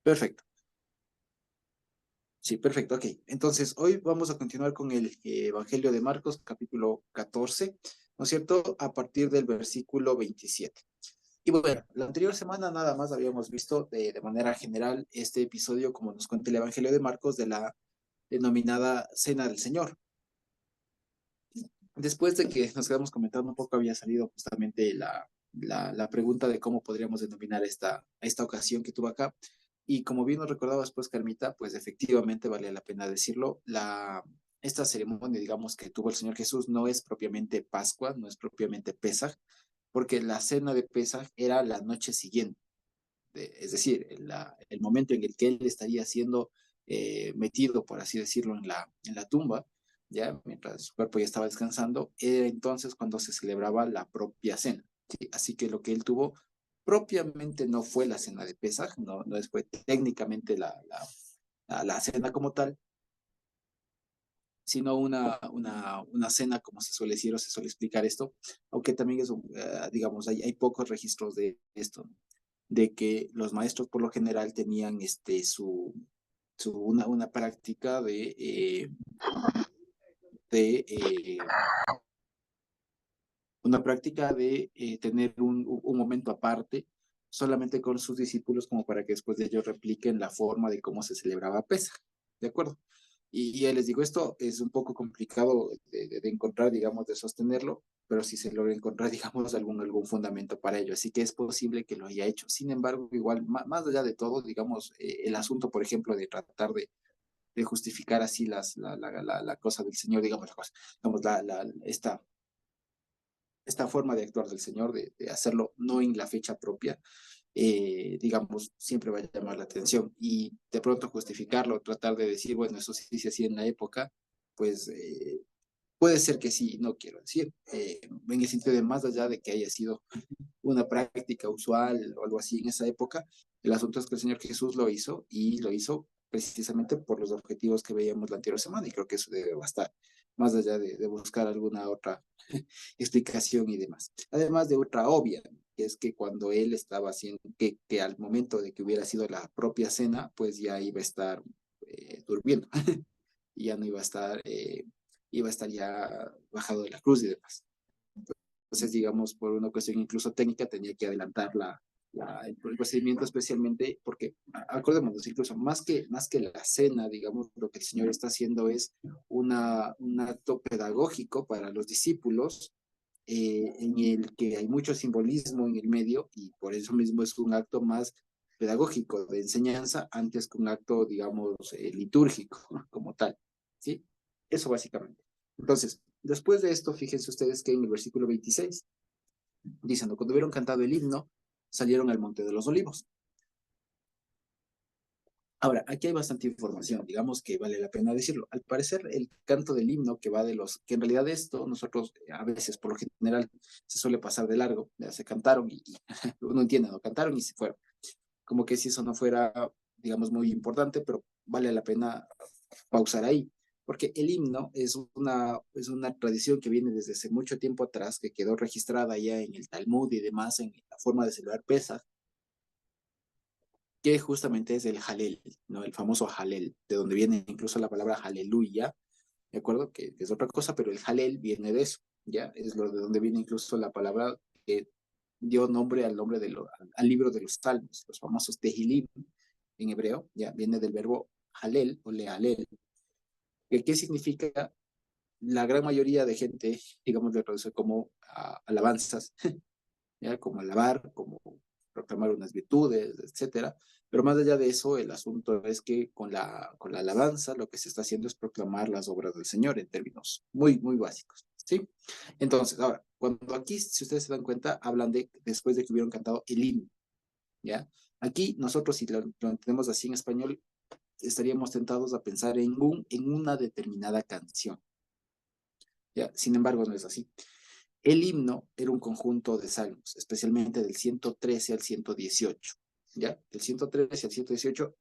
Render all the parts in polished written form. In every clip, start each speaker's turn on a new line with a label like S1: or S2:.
S1: Perfecto. Sí, perfecto. Ok. Entonces, hoy vamos a continuar con el Evangelio de Marcos, capítulo 14, ¿no es cierto? A partir del versículo 27. Y bueno, la anterior semana nada más habíamos visto de manera general este episodio, como nos cuenta el Evangelio de Marcos, de la denominada Cena del Señor. Después de que nos quedamos comentando un poco, había salido justamente la pregunta de cómo podríamos denominar esta ocasión que tuvo acá. Y como bien nos recordaba después Carmita, pues efectivamente vale la pena decirlo, esta ceremonia, digamos, que tuvo el Señor Jesús no es propiamente Pascua, no es propiamente Pesaj, porque la cena de Pesaj era la noche siguiente, es decir, el momento en el que él estaría siendo metido, por así decirlo, en la tumba, ya mientras su cuerpo ya estaba descansando, era entonces cuando se celebraba la propia cena. ¿Sí? Así que lo que él tuvo propiamente no fue la cena de Pesaj, no fue técnicamente la cena como tal, sino una cena, como se suele decir o se suele explicar esto, aunque también es, digamos, hay pocos registros de esto, ¿no? De que los maestros por lo general tenían una práctica de una práctica de tener un momento aparte solamente con sus discípulos como para que después de ellos repliquen la forma de cómo se celebraba Pesaj, ¿de acuerdo? Y ya les digo, esto es un poco complicado de encontrar, digamos, de sostenerlo, pero si se logra encontrar, digamos, algún fundamento para ello. Así que es posible que lo haya hecho. Sin embargo, igual, más allá de todo, digamos, el asunto, por ejemplo, de tratar de justificar así la cosa del Señor, digamos, digamos esta forma de actuar del Señor, de hacerlo no en la fecha propia, digamos, siempre va a llamar la atención. Y de pronto justificarlo, tratar de decir, bueno, eso sí se hacía en la época, pues puede ser que sí, no quiero decir, en el sentido de más allá de que haya sido una práctica usual o algo así en esa época, el asunto es que el Señor Jesús lo hizo y lo hizo precisamente por los objetivos que veíamos la anterior semana y creo que eso debe bastar, más allá de buscar alguna otra explicación y demás. Además de otra obvia, que es que cuando él estaba haciendo, que al momento de que hubiera sido la propia cena, pues ya iba a estar durmiendo, y ya no iba a estar ya bajado de la cruz y demás. Entonces, digamos, por una cuestión incluso técnica, tenía que adelantar el procedimiento, especialmente porque, acordémonos, incluso más que la cena, digamos, lo que el Señor está haciendo es un acto pedagógico para los discípulos, en el que hay mucho simbolismo en el medio y por eso mismo es un acto más pedagógico de enseñanza antes que un acto, digamos, litúrgico como tal. ¿Sí? Eso básicamente. Entonces, después de esto, fíjense ustedes que en el versículo 26, diciendo, cuando hubieron cantado el himno, salieron al Monte de los Olivos. Ahora, aquí hay bastante información, digamos que vale la pena decirlo. Al parecer, el canto del himno que va que en realidad esto nosotros a veces, por lo general, se suele pasar de largo, ya se cantaron y uno entiende, ¿no? Cantaron y se fueron. Como que si eso no fuera, digamos, muy importante, pero vale la pena pausar ahí, porque el himno es una tradición que viene desde hace mucho tiempo atrás, que quedó registrada ya en el Talmud y demás, en la forma de celebrar Pesaj, que justamente es el Halel, ¿no? El famoso Halel, de donde viene incluso la palabra aleluya, ¿de acuerdo? Que es otra cosa, pero el Halel viene de eso, ¿ya? Es lo de donde viene incluso la palabra que dio nombre al libro de los Salmos, los famosos Tehilim en hebreo, ¿ya? Viene del verbo Halel o Lehalel, que ¿qué significa? La gran mayoría de gente, digamos, le traduce como alabanzas, ¿ya? Como alabar, como proclamar unas virtudes, etcétera. Pero más allá de eso, el asunto es que con la alabanza lo que se está haciendo es proclamar las obras del Señor en términos muy, muy básicos, ¿sí? Entonces, ahora, cuando aquí, si ustedes se dan cuenta, hablan de después de que hubieron cantado el himno, ¿ya? Aquí nosotros, si lo entendemos así en español, estaríamos tentados a pensar en una determinada canción, ¿ya? Sin embargo, no es así. El himno era un conjunto de salmos, especialmente del 113 al 118, ¿ya? Del 113 al 118,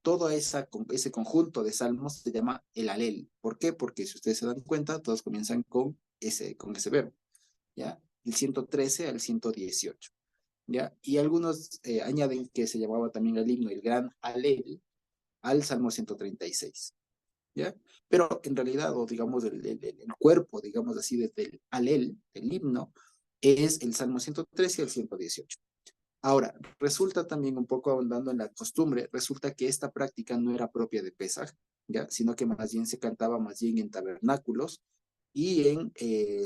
S1: ese conjunto de salmos se llama el alel. ¿Por qué? Porque si ustedes se dan cuenta, todos comienzan con ese verbo, ¿ya? El 113 al 118, ¿ya? Y algunos añaden que se llamaba también el himno el gran alel, al Salmo 136, ¿ya? Pero en realidad, o digamos, el cuerpo, digamos así, desde el alel, el himno, es el Salmo 113 y el 118. Ahora, resulta también un poco ahondando en la costumbre, resulta que esta práctica no era propia de Pesaj, ¿ya? Sino que más bien se cantaba más bien en tabernáculos y en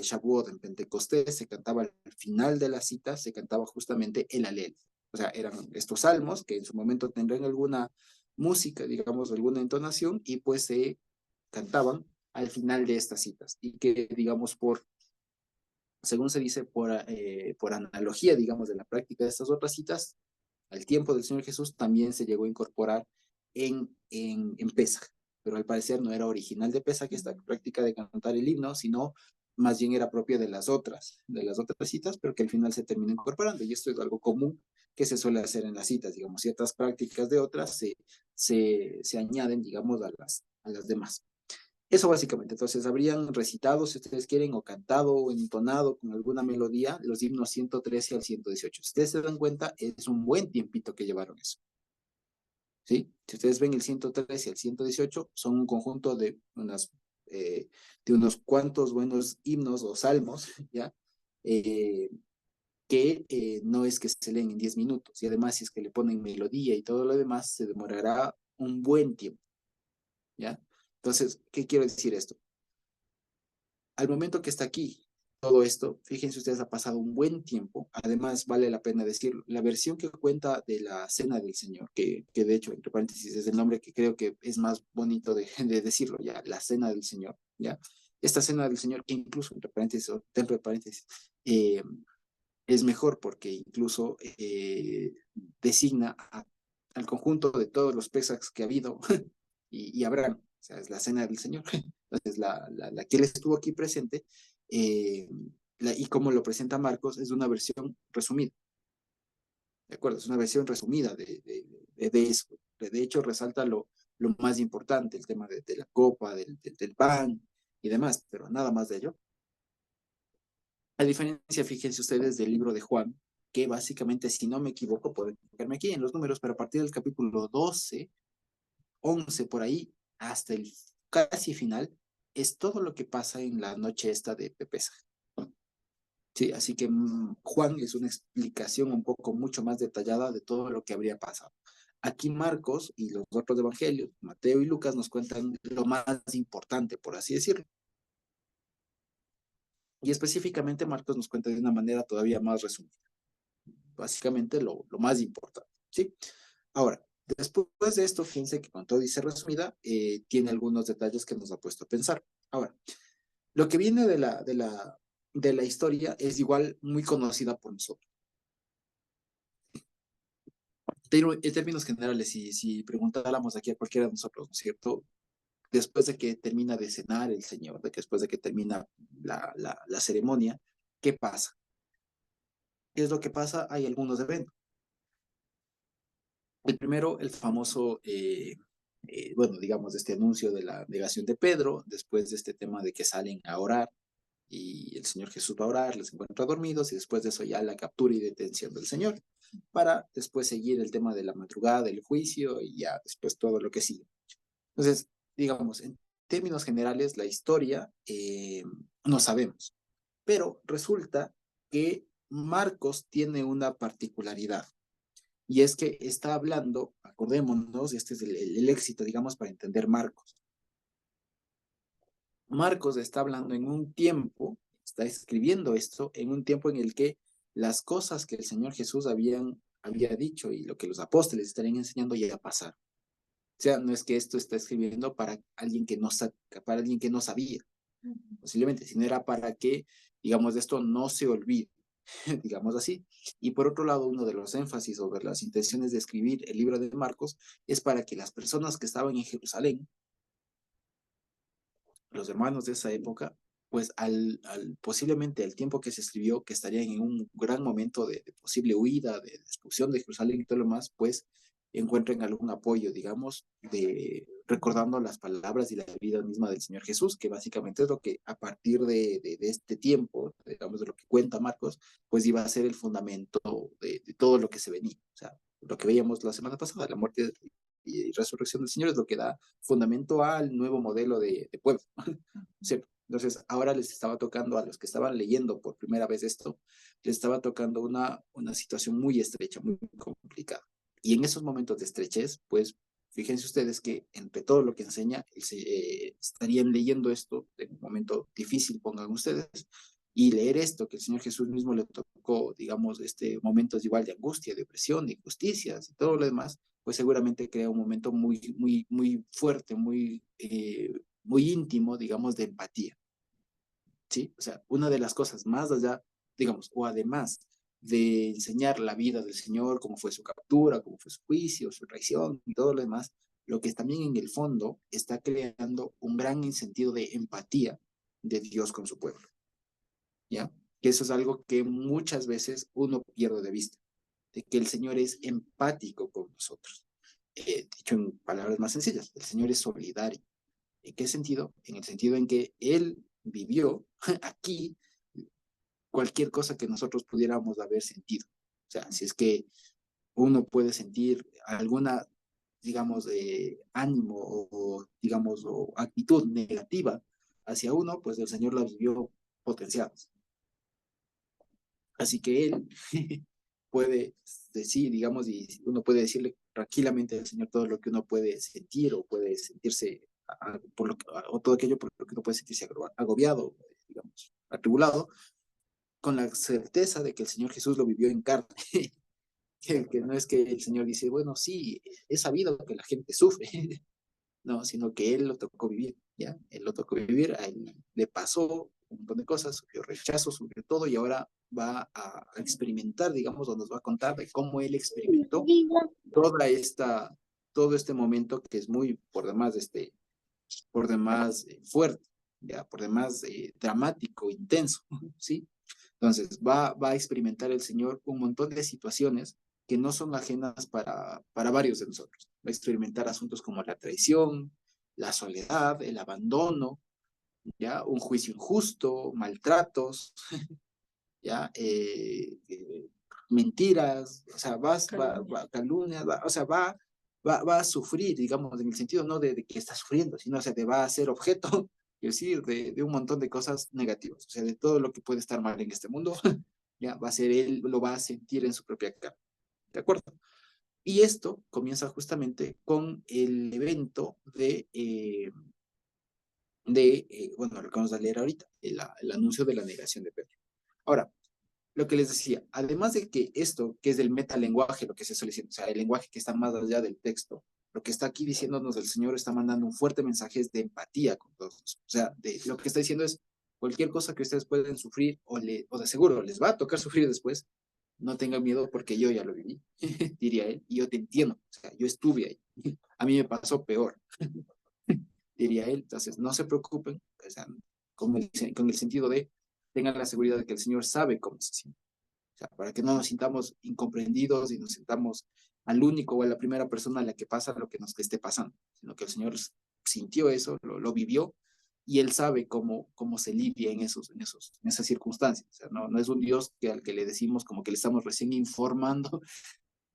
S1: Shavuot, en Pentecostés, se cantaba al final de la cita, se cantaba justamente el Alel. O sea, eran estos salmos que en su momento tendrían alguna música, digamos, alguna entonación, y pues se cantaban al final de estas citas. Y que, digamos, según se dice, por analogía, digamos, de la práctica de estas otras citas, al tiempo del Señor Jesús también se llegó a incorporar en Pesaj, pero al parecer no era original de Pesaj esta práctica de cantar el himno, sino más bien era propia de las otras citas, pero que al final se termina incorporando, y esto es algo común que se suele hacer en las citas, digamos, ciertas prácticas de otras se añaden, digamos, a las demás. Eso básicamente, entonces habrían recitado, si ustedes quieren, o cantado o entonado con alguna melodía los himnos 113 al 118. Si ustedes se dan cuenta, es un buen tiempito que llevaron eso, ¿sí? Si ustedes ven el 113 al 118, son un conjunto de unos cuantos buenos himnos o salmos, ¿ya? Eh, que no es que se leen en 10 minutos, y además si es que le ponen melodía y todo lo demás, se demorará un buen tiempo, ¿ya? Entonces, ¿qué quiero decir esto? Al momento que está aquí todo esto, fíjense ustedes, ha pasado un buen tiempo. Además, vale la pena decirlo, la versión que cuenta de la Cena del Señor, que de hecho, entre paréntesis, es el nombre que creo que es más bonito de decirlo ya, la Cena del Señor, ¿ya? Esta Cena del Señor, que incluso, entre paréntesis, o dentro de paréntesis, es mejor porque incluso designa al conjunto de todos los Pesachs que ha habido y habrán. O sea, es la Cena del Señor. Entonces, la que él estuvo aquí presente, y como lo presenta Marcos, es una versión resumida. ¿De acuerdo? Es una versión resumida de eso. De hecho, resalta lo más importante, el tema de la copa, del pan y demás, pero nada más de ello. A diferencia, fíjense ustedes, del libro de Juan, que básicamente, si no me equivoco, pueden verme aquí en los números, pero a partir del capítulo 12, 11 por ahí, hasta el casi final, es todo lo que pasa en la noche esta de Pesaj. Sí, así que Juan es una explicación un poco mucho más detallada de todo lo que habría pasado. Aquí Marcos y los otros evangelios, Mateo y Lucas, nos cuentan lo más importante, por así decirlo. Y específicamente Marcos nos cuenta de una manera todavía más resumida. Básicamente lo más importante, ¿sí? Ahora, después de esto, fíjense que con todo dice resumida, tiene algunos detalles que nos ha puesto a pensar. Ahora, lo que viene de la historia es igual muy conocida por nosotros. Pero en términos generales, si preguntáramos aquí a cualquiera de nosotros, ¿no es cierto? Después de que termina de cenar el Señor, después de que termina la ceremonia, ¿qué pasa? ¿Qué es lo que pasa? Hay algunos eventos. El primero, el famoso, bueno, digamos, este anuncio de la negación de Pedro, después de este tema de que salen a orar y el Señor Jesús va a orar, les encuentra dormidos y después de eso ya la captura y detención del Señor, para después seguir el tema de la madrugada, el juicio y ya después todo lo que sigue. Entonces, digamos, en términos generales, la historia no sabemos, pero resulta que Marcos tiene una particularidad. Y es que está hablando, acordémonos, este es el éxito, digamos, para entender Marcos. Marcos está hablando en un tiempo, está escribiendo esto en un tiempo en el que las cosas que el Señor Jesús había dicho y lo que los apóstoles estarían enseñando ya pasaron. O sea, no es que esto está escribiendo para alguien que para alguien que no sabía, posiblemente, sino era para que, digamos, de esto no se olvide, digamos así. Y por otro lado, uno de los énfasis sobre las intenciones de escribir el libro de Marcos es para que las personas que estaban en Jerusalén, los hermanos de esa época, pues posiblemente al tiempo que se escribió, que estarían en un gran momento de posible huida, de expulsión de Jerusalén y todo lo más, pues encuentren algún apoyo, digamos, recordando las palabras y la vida misma del Señor Jesús, que básicamente es lo que a partir de este tiempo, digamos, de lo que cuenta Marcos, pues iba a ser el fundamento de todo lo que se venía. O sea, lo que veíamos la semana pasada, la muerte y resurrección del Señor es lo que da fundamento al nuevo modelo de pueblo. Sí. Entonces, ahora les estaba tocando a los que estaban leyendo por primera vez esto, les estaba tocando una situación muy estrecha, muy complicada. Y en esos momentos de estrechez, pues, fíjense ustedes que entre todo lo que enseña, estarían leyendo esto en un momento difícil, pongan ustedes, y leer esto, que el Señor Jesús mismo le tocó, digamos, momentos igual de angustia, de opresión, de injusticias y todo lo demás, pues seguramente crea un momento muy fuerte, muy íntimo, digamos, de empatía, ¿sí? O sea, una de las cosas más allá, digamos, o además de enseñar la vida del Señor, cómo fue su captura, cómo fue su juicio, su traición y todo lo demás, lo que también en el fondo está creando un gran sentido de empatía de Dios con su pueblo, ¿ya? Que eso es algo que muchas veces uno pierde de vista, de que el Señor es empático con nosotros. Dicho en palabras más sencillas, el Señor es solidario. ¿En qué sentido? En el sentido en que Él vivió aquí cualquier cosa que nosotros pudiéramos haber sentido. O sea, si es que uno puede sentir alguna, digamos, ánimo digamos, o actitud negativa hacia uno, pues el Señor la vivió potenciadas. Así que Él puede decir, digamos, y uno puede decirle tranquilamente al Señor todo lo que uno puede sentir o puede sentirse o todo aquello por lo que uno puede sentirse agobiado, digamos, atribulado, con la certeza de que el Señor Jesús lo vivió en carne. Que no es que el Señor dice, bueno, sí, he sabido que la gente sufre, no, sino que Él lo tocó vivir, ¿ya? Él lo tocó vivir, a Él le pasó un montón de cosas, sufrió rechazo, sufrió todo, y ahora va a experimentar, digamos, o nos va a contar de cómo Él experimentó toda todo este momento que es muy por demás fuerte, ya, por demás dramático, intenso, ¿sí? Entonces, va a experimentar el Señor un montón de situaciones que no son ajenas para varios de nosotros. Va a experimentar asuntos como la traición, la soledad, el abandono, ya, un juicio injusto, maltratos, ya, mentiras, o sea, calumnias, o sea, va a sufrir, digamos, en el sentido no de que está sufriendo, sino, o sea, de va a ser objeto, es decir, de un montón de cosas negativas, o sea, de todo lo que puede estar mal en este mundo, ya va a ser él, lo va a sentir en su propia carne, ¿de acuerdo? Y esto comienza justamente con el evento bueno, lo que vamos a leer ahorita, el anuncio de la negación de Pedro. Ahora, lo que les decía, además de que esto, que es del metalenguaje, lo que se suele decir, o sea, el lenguaje que está más allá del texto, lo que está aquí diciéndonos el Señor está mandando un fuerte mensaje de empatía con todos. O sea, lo que está diciendo es, cualquier cosa que ustedes pueden sufrir, o de seguro les va a tocar sufrir después, no tengan miedo porque yo ya lo viví, diría él, y yo te entiendo, o sea, yo estuve ahí, a mí me pasó peor, diría él, entonces no se preocupen, o sea, con el sentido de, tengan la seguridad de que el Señor sabe cómo se siente. O sea, para que no nos sintamos incomprendidos y nos sintamos al único o a la primera persona a la que pasa lo que nos esté pasando, sino que el Señor sintió eso, lo vivió y Él sabe cómo se lidia en esas circunstancias. O sea, no es un Dios al que le decimos como que le estamos recién informando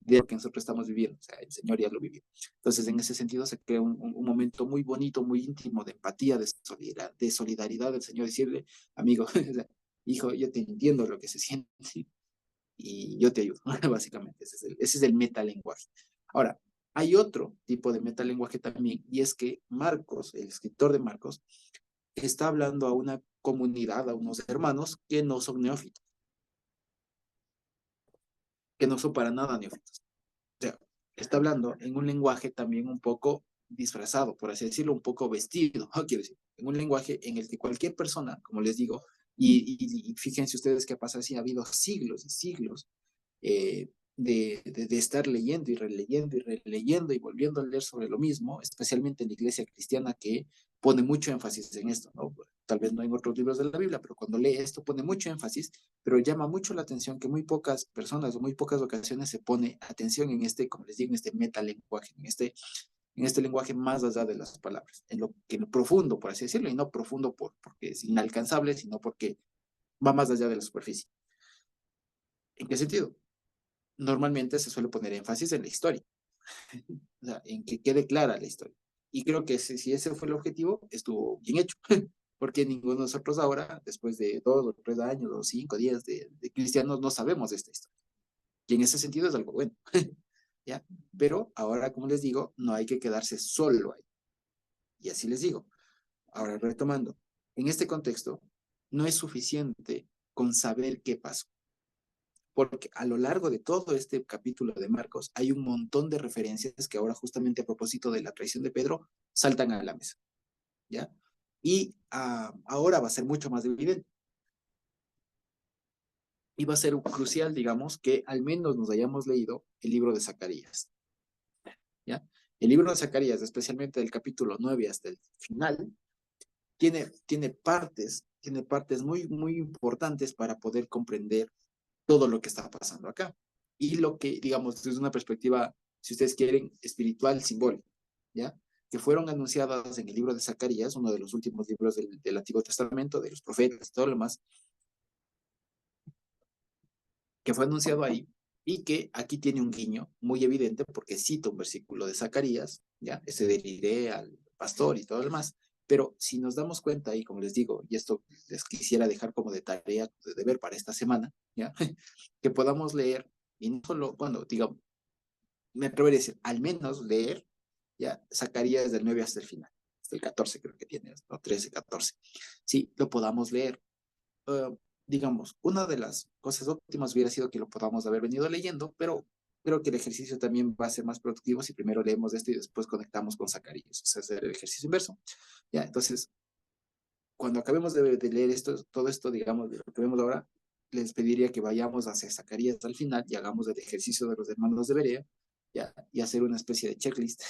S1: de lo que nosotros estamos viviendo. O sea, el Señor ya lo vivió. Entonces, en ese sentido, se crea un momento muy bonito, muy íntimo de empatía, de solidaridad del Señor, decirle, amigo, hijo, yo te entiendo lo que se siente y yo te ayudo, básicamente. Ese es el metalenguaje. Ahora, hay otro tipo de metalenguaje también, y es que Marcos, el escritor de Marcos, está hablando a una comunidad, a unos hermanos que no son neófitos, que no son para nada neófitos. O sea, está hablando en un lenguaje también un poco disfrazado, por así decirlo, un poco vestido, ¿no? Quiero decir, en un lenguaje en el que cualquier persona, como les digo, y fíjense ustedes qué pasa si ha habido siglos y siglos de estar leyendo y releyendo y releyendo y volviendo a leer sobre lo mismo, especialmente en la iglesia cristiana que pone mucho énfasis en esto, ¿no? Tal vez no en otros libros de la Biblia, pero cuando lee esto pone mucho énfasis, pero llama mucho la atención que muy pocas personas o muy pocas ocasiones se pone atención en como les digo, en este metalenguaje, en este lenguaje más allá de las palabras, en lo profundo, por así decirlo, y no profundo porque es inalcanzable, sino porque va más allá de la superficie. ¿En qué sentido? Normalmente se suele poner énfasis en la historia. O sea, en que quede clara la historia. Y creo que si ese fue el objetivo, estuvo bien hecho, porque ninguno de nosotros ahora, después de 2 o 3 años o 5 días de cristianos, no sabemos de esta historia. Y en ese sentido es algo bueno, ¿ya? Pero ahora, como les digo, no hay que quedarse solo ahí. Y así les digo, ahora retomando, en este contexto, no es suficiente con saber qué pasó, porque a lo largo de todo este capítulo de Marcos hay un montón de referencias que ahora justamente a propósito de la traición de Pedro saltan a la mesa, ¿ya? Y ahora va a ser mucho más evidente y va a ser crucial, digamos, que al menos nos hayamos leído el libro de Zacarías, ¿ya? El libro de Zacarías, especialmente del capítulo 9 hasta el final, tiene partes muy, muy importantes para poder comprender todo lo que está pasando acá. Y lo que, digamos, desde una perspectiva, si ustedes quieren, espiritual, simbólica, ¿ya? Que fueron anunciadas en el libro de Zacarías, uno de los últimos libros del Antiguo Testamento, de los profetas y todo lo demás, que fue anunciado ahí y que aquí tiene un guiño muy evidente porque cita un versículo de Zacarías, ¿ya? Ese del iré al pastor y todo lo demás. Pero si nos damos cuenta, y como les digo, y esto les quisiera dejar como de tarea, de deber para esta semana, ¿ya? Que podamos leer, y no solo, bueno, digamos, me atrevería a decir, al menos leer, ¿ya? Zacarías del 9 hasta el final, hasta el 14 creo que tiene, o 13, 14. Sí, lo podamos leer, digamos, una de las cosas óptimas hubiera sido que lo podamos haber venido leyendo, pero creo que el ejercicio también va a ser más productivo si primero leemos esto y después conectamos con Zacarías, o sea, hacer el ejercicio inverso. Ya, entonces, cuando acabemos de leer esto, todo esto, digamos, de lo que vemos ahora, les pediría que vayamos hacia Zacarías al final y hagamos el ejercicio de los hermanos de Berea, ya, y hacer una especie de checklist,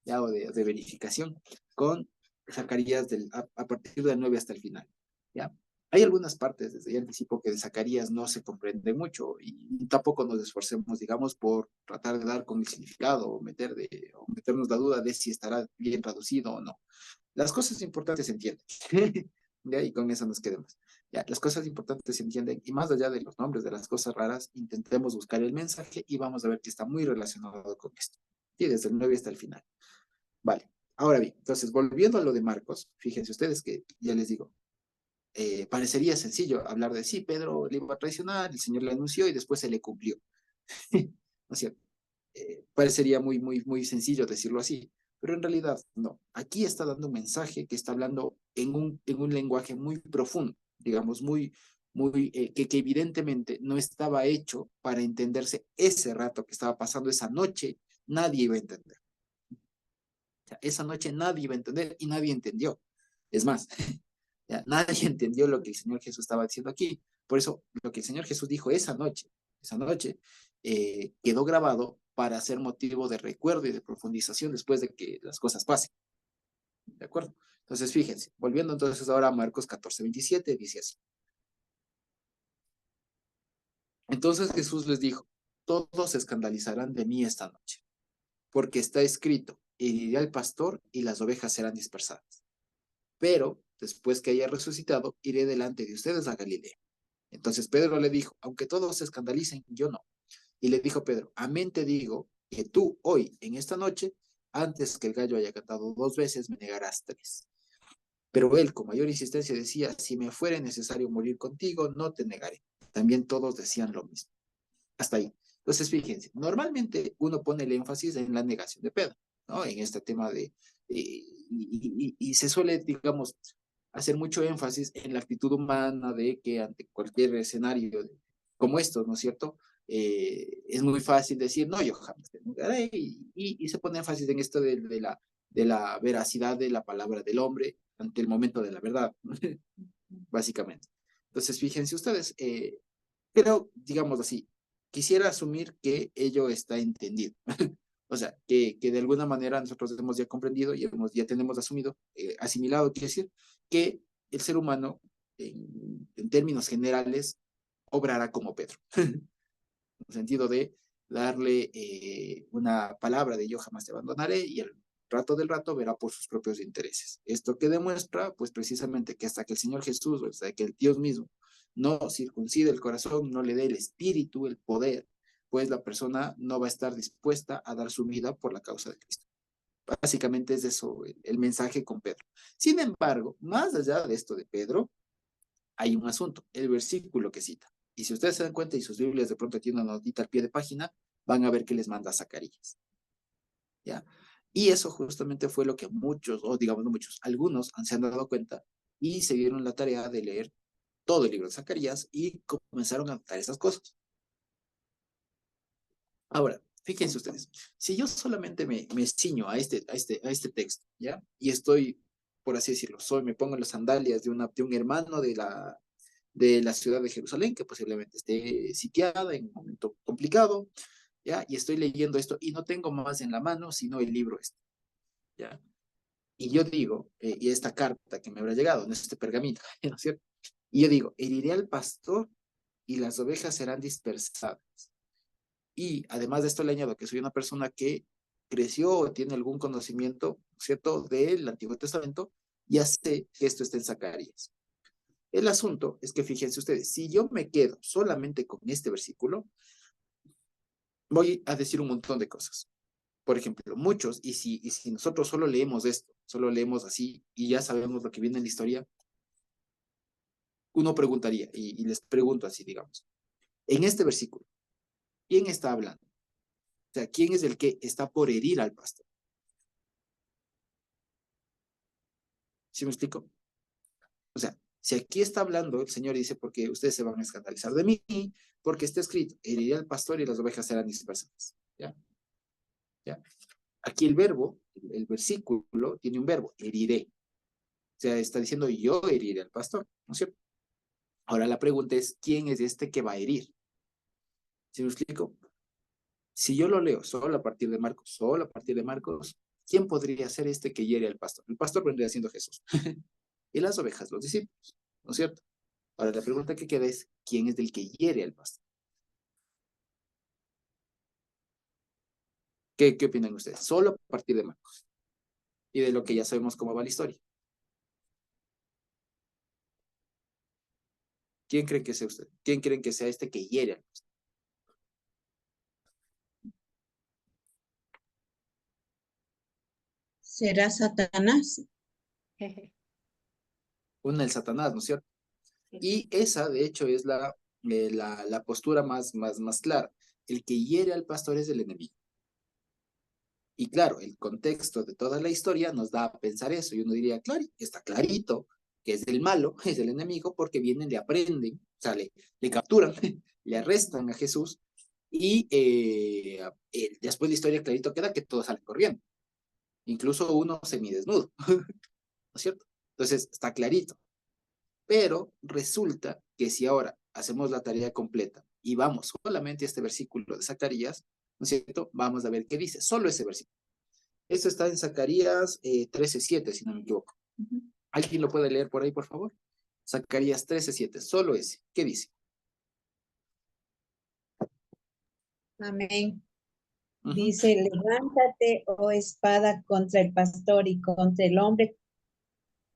S1: ya, o de verificación con Zacarías a partir del 9 hasta el final, ya. Hay algunas partes, desde ya anticipo, que de Zacarías no se comprende mucho y tampoco nos esforcemos, digamos, por tratar de dar con el significado o meternos la duda de si estará bien traducido o no. Las cosas importantes se entienden. ¿Ya? Y con eso nos quedemos. Ya, las cosas importantes se entienden y más allá de los nombres de las cosas raras, intentemos buscar el mensaje y vamos a ver que está muy relacionado con esto. Y desde el 9 hasta el final. Vale. Ahora bien, entonces volviendo a lo de Marcos, fíjense ustedes que ya les digo, parecería sencillo hablar de sí, Pedro le iba a traicionar, el Señor le anunció y después se le cumplió. ¿No es cierto? Parecería muy, muy, muy sencillo decirlo así, pero en realidad no. Aquí está dando un mensaje que está hablando en un lenguaje muy profundo, digamos, que evidentemente no estaba hecho para entenderse ese rato que estaba pasando esa noche, nadie iba a entender. O sea, esa noche nadie iba a entender y nadie entendió. Es más, ya, nadie entendió lo que el Señor Jesús estaba diciendo aquí. Por eso, lo que el Señor Jesús dijo esa noche, quedó grabado para ser motivo de recuerdo y de profundización después de que las cosas pasen. ¿De acuerdo? Entonces, fíjense, volviendo entonces ahora a Marcos 14:27, dice así. Entonces Jesús les dijo, todos se escandalizarán de mí esta noche, porque está escrito, heriré al pastor y las ovejas serán dispersadas. Pero, después que haya resucitado, iré delante de ustedes a Galilea. Entonces Pedro le dijo, aunque todos se escandalicen, yo no. Y le dijo Pedro, amén te digo que tú hoy, en esta noche, antes que el gallo haya cantado 2 veces, me negarás 3. Pero él, con mayor insistencia, decía, si me fuere necesario morir contigo, no te negaré. También todos decían lo mismo. Hasta ahí. Entonces, fíjense, normalmente uno pone el énfasis en la negación de Pedro, ¿no? En este tema y se suele, digamos, hacer mucho énfasis en la actitud humana de que ante cualquier escenario como esto, ¿no es cierto? Es muy fácil decir, no, yo jamás te negaré, y se pone énfasis en esto de la veracidad de la palabra del hombre ante el momento de la verdad, básicamente. Entonces, fíjense ustedes, pero, digamos así, quisiera asumir que ello está entendido. O sea, que de alguna manera nosotros hemos ya comprendido y ya tenemos asumido, asimilado, quiere decir, que el ser humano, en términos generales, obrará como Pedro. En el sentido de darle una palabra de yo jamás te abandonaré y el rato del rato verá por sus propios intereses. Esto que demuestra, pues precisamente que hasta que el Señor Jesús, o hasta que el Dios mismo no circuncide el corazón, no le dé el espíritu, el poder pues la persona no va a estar dispuesta a dar su vida por la causa de Cristo. Básicamente es eso el mensaje con Pedro. Sin embargo, más allá de esto de Pedro, hay un asunto, el versículo que cita. Y si ustedes se dan cuenta y sus Biblias de pronto tienen una notita al pie de página, van a ver que les manda a Zacarías. ¿Ya? Y eso justamente fue lo que muchos, o digamos no muchos, algunos se han dado cuenta y se dieron la tarea de leer todo el libro de Zacarías y comenzaron a notar esas cosas. Ahora, fíjense ustedes, si yo solamente me ciño a este texto, ¿ya? Y estoy, por así decirlo, me pongo en las sandalias de un hermano de la ciudad de Jerusalén, que posiblemente esté sitiada en un momento complicado, ¿ya? Y estoy leyendo esto y no tengo más en la mano sino el libro este, ¿ya? Y yo digo, y esta carta que me habrá llegado, no este pergamino, ¿no es cierto? Y yo digo, heriré al pastor y las ovejas serán dispersadas. Y además de esto le añado que soy una persona que creció o tiene algún conocimiento, ¿cierto?, del Antiguo Testamento, ya sé que esto está en Zacarías. El asunto es que fíjense ustedes, si yo me quedo solamente con este versículo, voy a decir un montón de cosas. Por ejemplo, muchos, y si nosotros solo leemos esto, solo leemos así y ya sabemos lo que viene en la historia, uno preguntaría, y les pregunto así, digamos, en este versículo, ¿quién está hablando? O sea, ¿quién es el que está por herir al pastor? ¿Sí me explico? O sea, si aquí está hablando, el Señor dice, porque ustedes se van a escandalizar de mí, porque está escrito, heriré al pastor y las ovejas serán dispersadas. ¿Ya? ¿Ya? Aquí el verbo, el versículo, tiene un verbo, heriré. O sea, está diciendo, yo heriré al pastor, ¿no es cierto? Ahora la pregunta es, ¿quién es este que va a herir? ¿Sí me explico? Si yo lo leo solo a partir de Marcos, ¿quién podría ser este que hiere al pastor? El pastor vendría siendo Jesús. Y las ovejas, los discípulos, ¿no es cierto? Ahora la pregunta que queda es, ¿quién es el que hiere al pastor? ¿Qué opinan ustedes? Solo a partir de Marcos y de lo que ya sabemos cómo va la historia. ¿Quién creen que sea usted? ¿Quién creen que sea este que hiere al pastor?
S2: ¿Será Satanás?
S1: Una, el Satanás, ¿no es cierto? Y esa, de hecho, es la postura más clara. El que hiere al pastor es el enemigo. Y claro, el contexto de toda la historia nos da a pensar eso. Y uno diría, claro, está clarito que es el malo, es el enemigo, porque vienen, le aprenden, o sea, le capturan, le arrestan a Jesús y después de la historia clarito queda que todos salen corriendo, incluso uno semidesnudo, ¿no es cierto? Entonces está clarito. Pero resulta que si ahora hacemos la tarea completa y vamos solamente a este versículo de Zacarías, ¿no es cierto? Vamos a ver qué dice, solo ese versículo. Esto está en Zacarías 13:7, si no me equivoco. ¿Alguien lo puede leer por ahí, por favor? Zacarías 13:7, solo ese. ¿Qué dice?
S2: Amén.
S1: Ujú.
S2: Dice, levántate, oh espada, contra el pastor y contra el hombre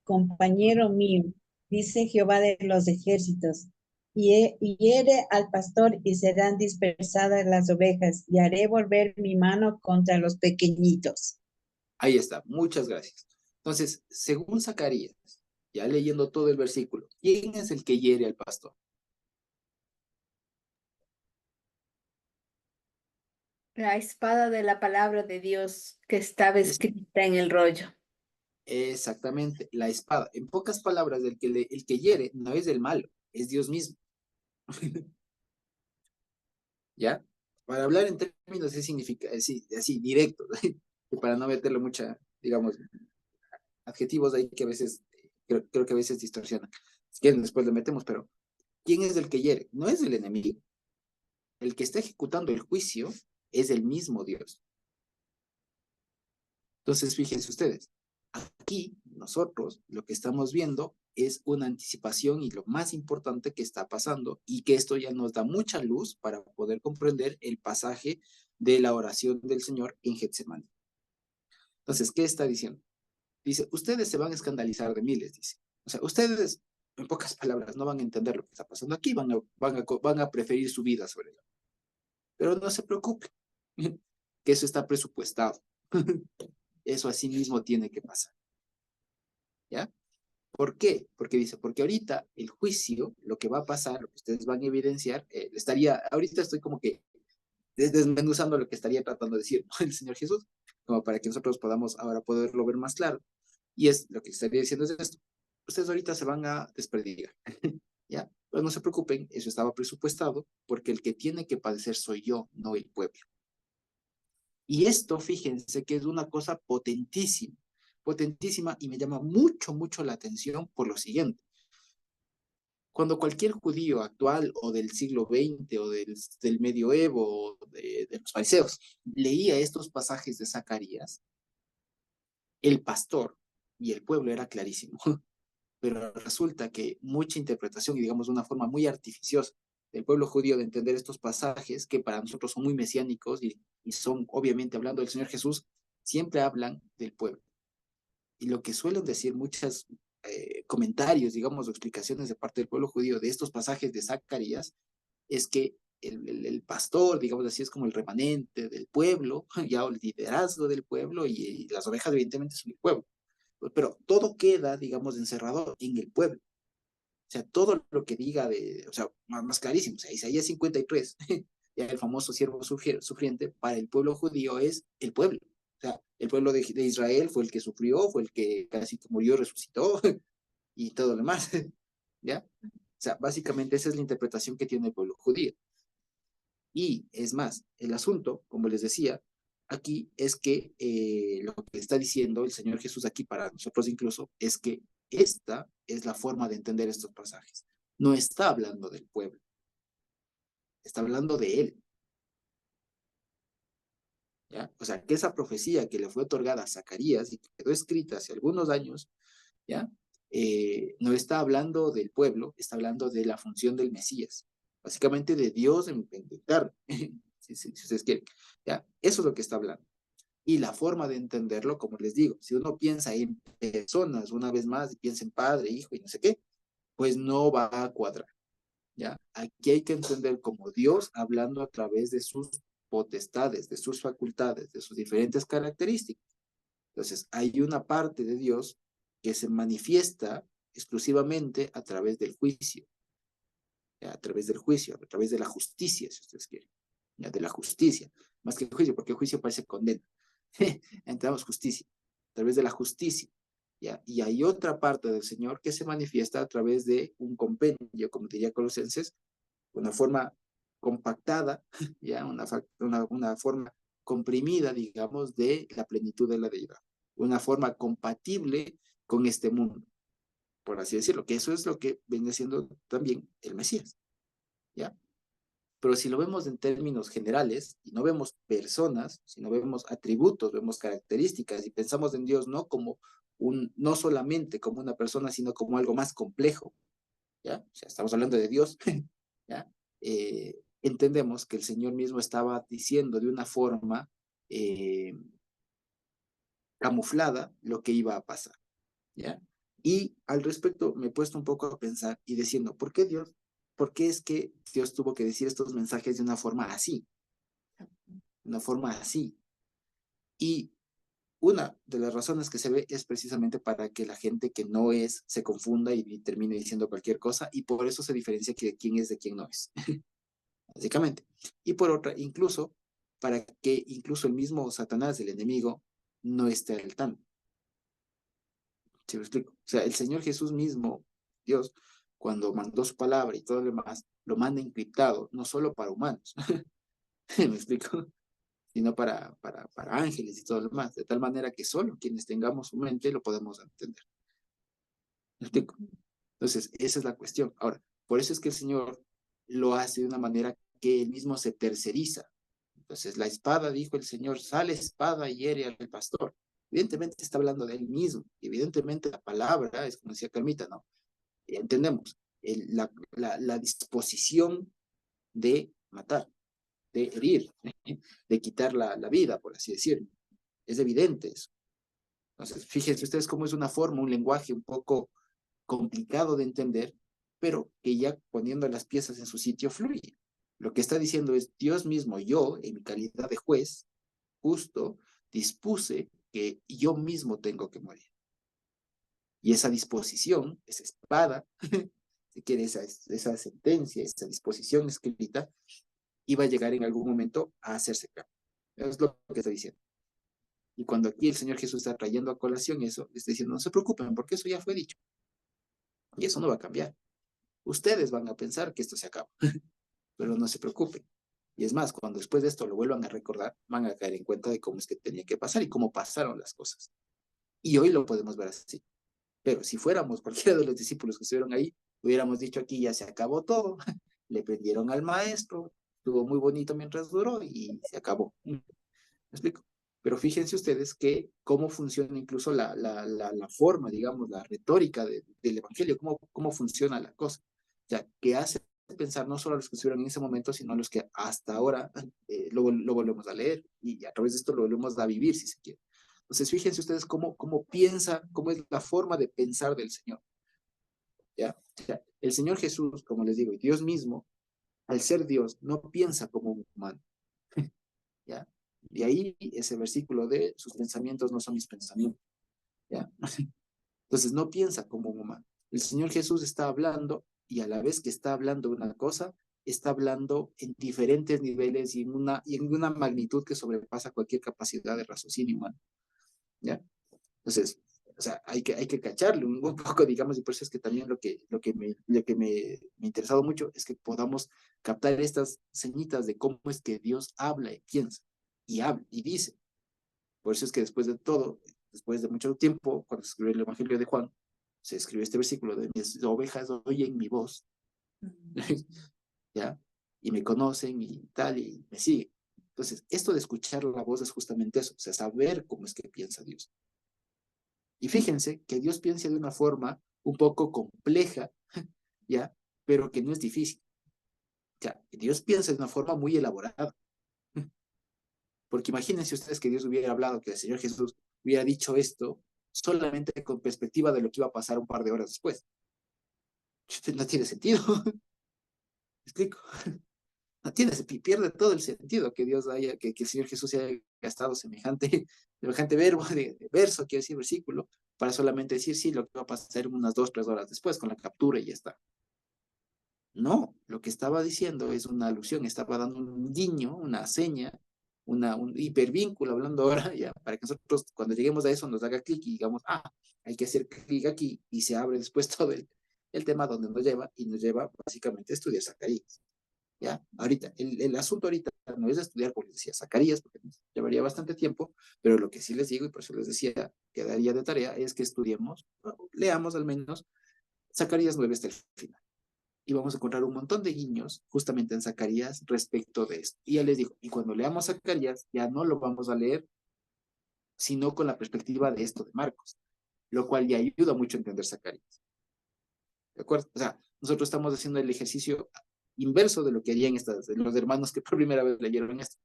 S2: compañero mío, dice Jehová de los ejércitos. Y hiere al pastor y serán dispersadas las ovejas, y haré volver mi mano contra los pequeñitos.
S1: Ahí está, muchas gracias. Entonces, según Zacarías, ya leyendo todo el versículo, ¿quién es el que hiere al pastor?
S3: La espada de la palabra de Dios que estaba
S1: Es
S3: escrita en el rollo.
S1: exactamente la espada. En pocas palabras, el que hiere no es el malo, es Dios mismo. ¿Ya? Para hablar en términos así directos, para no meterle mucha, digamos, adjetivos ahí que a veces, creo que a veces distorsionan. Si quieren, después le metemos, pero ¿quién es el que hiere? No es el enemigo. El que está ejecutando el juicio es el mismo Dios. Entonces, fíjense ustedes, aquí nosotros lo que estamos viendo es una anticipación y lo más importante que está pasando y que esto ya nos da mucha luz para poder comprender el pasaje de la oración del Señor en Getsemaní. Entonces, ¿qué está diciendo? Dice, ustedes se van a escandalizar de miles, dice. O sea, ustedes, en pocas palabras, no van a entender lo que está pasando aquí, van a preferir su vida sobre él. Pero no se preocupe, que eso está presupuestado. Eso así mismo tiene que pasar, ¿ya? ¿Por qué? Porque dice, porque ahorita el juicio, lo que va a pasar, lo que ustedes van a evidenciar, ahorita estoy como que desmenuzando lo que estaría tratando de decir, ¿no?, el Señor Jesús, como para que nosotros podamos ahora poderlo ver más claro. Y es lo que estaría diciendo es esto. Ustedes ahorita se van a desperdigar, ¿ya? Pero no se preocupen, eso estaba presupuestado, porque el que tiene que padecer soy yo, no el pueblo. Y esto, fíjense que es una cosa potentísima, potentísima, y me llama mucho, mucho la atención por lo siguiente. Cuando cualquier judío actual o del siglo XX o del medioevo o de los fariseos leía estos pasajes de Zacarías, el pastor y el pueblo era clarísimo. Pero resulta que mucha interpretación y digamos de una forma muy artificiosa del pueblo judío de entender estos pasajes que para nosotros son muy mesiánicos y son obviamente hablando del Señor Jesús, siempre hablan del pueblo. Y lo que suelen decir muchos comentarios, digamos, o explicaciones de parte del pueblo judío de estos pasajes de Zacarías es que el pastor, digamos así, es como el remanente del pueblo, ya el liderazgo del pueblo y las ovejas evidentemente son el pueblo. Pero todo queda, digamos, encerrado en el pueblo. O sea, todo lo que diga o sea, más clarísimo, o sea, Isaías 53, ya el famoso siervo sufriente, para el pueblo judío es el pueblo. O sea, el pueblo de Israel fue el que sufrió, fue el que casi que murió, resucitó y todo lo demás, ¿ya? O sea, básicamente esa es la interpretación que tiene el pueblo judío. Y es más, el asunto, como les decía, aquí es que lo que está diciendo el Señor Jesús aquí para nosotros incluso es que esta es la forma de entender estos pasajes. No está hablando del pueblo, está hablando de él, ¿ya? O sea, que esa profecía que le fue otorgada a Zacarías y que quedó escrita hace algunos años, ¿ya? No está hablando del pueblo, está hablando de la función del Mesías, básicamente de Dios en carne, si ustedes quieren, ¿ya? Eso es lo que está hablando. Y la forma de entenderlo, como les digo, si uno piensa en personas una vez más, y piensa en padre, hijo y no sé qué, pues no va a cuadrar, ¿ya? Aquí hay que entender como Dios hablando a través de sus potestades, de sus facultades, de sus diferentes características. Entonces, hay una parte de Dios que se manifiesta exclusivamente a través del juicio, ¿ya? A través del juicio, a través de la justicia, si ustedes quieren, ¿ya? De la justicia, más que el juicio, porque el juicio parece condena. Entramos justicia, a través de la justicia, ¿ya? Y hay otra parte del Señor que se manifiesta a través de un compendio, como diría Colosenses, una forma compactada, ¿ya? Una forma comprimida, digamos, de la plenitud de la deidad, una forma compatible con este mundo, por así decirlo, que eso es lo que viene siendo también el Mesías, ¿ya? Pero si lo vemos en términos generales y no vemos personas, sino vemos atributos, vemos características y pensamos en Dios no como no solamente como una persona, sino como algo más complejo, ¿ya? O sea, estamos hablando de Dios, ¿ya? Entendemos que el Señor mismo estaba diciendo de una forma camuflada lo que iba a pasar, ¿ya? Y al respecto me he puesto un poco a pensar y diciendo, ¿por qué Dios? ¿Por qué es que Dios tuvo que decir estos mensajes de una forma así? Una forma así. Y una de las razones que se ve es precisamente para que la gente que no es se confunda y termine diciendo cualquier cosa y por eso se diferencia que quién es de quién no es, básicamente. Y por otra, incluso para que incluso el mismo Satanás, el enemigo, no esté al tanto. ¿Sí me explico? O sea, el Señor Jesús mismo, Dios, cuando mandó su palabra y todo lo demás, lo manda encriptado, no solo para humanos, ¿me explico? Sino para ángeles y todo lo demás, de tal manera que solo quienes tengamos su mente lo podemos entender. ¿Me explico? Entonces, esa es la cuestión. Ahora, por eso es que el Señor lo hace de una manera que él mismo se terceriza. Entonces, la espada, dijo el Señor, sale espada y hiere al pastor. Evidentemente está hablando de él mismo. Evidentemente la palabra, es como decía Carmita, ¿no? Entendemos la disposición de matar, de herir, de quitar la vida, por así decirlo. Es evidente eso. Entonces, fíjense ustedes cómo es una forma, un lenguaje un poco complicado de entender, pero que ya poniendo las piezas en su sitio fluye. Lo que está diciendo es, Dios mismo, yo, en mi calidad de juez, justo, dispuse que yo mismo tengo que morir. Y esa disposición, esa espada, si quiere, esa sentencia, esa disposición escrita, iba a llegar en algún momento a hacerse carne. Es lo que está diciendo. Y cuando aquí el Señor Jesús está trayendo a colación eso, está diciendo, no se preocupen, porque eso ya fue dicho. Y eso no va a cambiar. Ustedes van a pensar que esto se acaba, pero no se preocupen. Y es más, cuando después de esto lo vuelvan a recordar, van a caer en cuenta de cómo es que tenía que pasar y cómo pasaron las cosas. Y hoy lo podemos ver así. Pero si fuéramos cualquiera de los discípulos que estuvieron ahí, hubiéramos dicho aquí ya se acabó todo, le prendieron al maestro, estuvo muy bonito mientras duró y se acabó. ¿Me explico? Pero fíjense ustedes que cómo funciona incluso la forma, digamos, la retórica del Evangelio, cómo funciona la cosa. O sea, que hace pensar no solo a los que estuvieron en ese momento, sino a los que hasta ahora lo volvemos a leer y a través de esto lo volvemos a vivir, si se quiere. Entonces, fíjense ustedes cómo piensa, cómo es la forma de pensar del Señor. ¿Ya? O sea, el Señor Jesús, como les digo, y Dios mismo, al ser Dios, no piensa como un humano. ¿Ya? Y ahí ese versículo de sus pensamientos no son mis pensamientos. ¿Ya? Entonces no piensa como un humano. El Señor Jesús está hablando y a la vez que está hablando una cosa, está hablando en diferentes niveles y en una magnitud que sobrepasa cualquier capacidad de raciocinio humano. ¿Ya? Entonces, o sea, hay que cacharle un poco, digamos, y por eso es que también lo que me ha interesado mucho es que podamos captar estas señitas de cómo es que Dios habla y piensa, y habla y dice. Por eso es que después de todo, después de mucho tiempo, cuando se escribió el Evangelio de Juan, se escribió este versículo de mis ovejas oyen mi voz, ¿ya? Y me conocen y tal, y me siguen. Entonces, esto de escuchar la voz es justamente eso, o sea, saber cómo es que piensa Dios. Y fíjense que Dios piensa de una forma un poco compleja, ¿ya? Pero que no es difícil. O sea, Dios piensa de una forma muy elaborada. Porque imagínense ustedes que Dios hubiera hablado, que el Señor Jesús hubiera dicho esto solamente con perspectiva de lo que iba a pasar un par de horas después. No tiene sentido. ¿Me explico? No tiene, pierde todo el sentido que Dios que el Señor Jesús haya gastado semejante verso, quiere decir versículo, para solamente decir sí, lo que va a pasar unas 2, 3 horas después con la captura y ya está. No, lo que estaba diciendo es una alusión, estaba dando un guiño, una seña, un hipervínculo, hablando ahora, ya, para que nosotros cuando lleguemos a eso nos haga clic y digamos, hay que hacer clic aquí y se abre después todo el tema donde nos lleva y nos lleva básicamente a estudiar Zacarías. ¿Ya? Ahorita, el asunto ahorita no es estudiar, como les decía, Zacarías, porque nos llevaría bastante tiempo, pero lo que sí les digo, y por eso les decía que daría de tarea, es que estudiemos, leamos al menos Zacarías 9 hasta el final. Y vamos a encontrar un montón de guiños justamente en Zacarías respecto de esto. Y ya les digo, y cuando leamos Zacarías, ya no lo vamos a leer, sino con la perspectiva de esto de Marcos, lo cual ya ayuda mucho a entender Zacarías. ¿De acuerdo? O sea, nosotros estamos haciendo el ejercicio inverso de lo que harían los hermanos que por primera vez leyeron esto.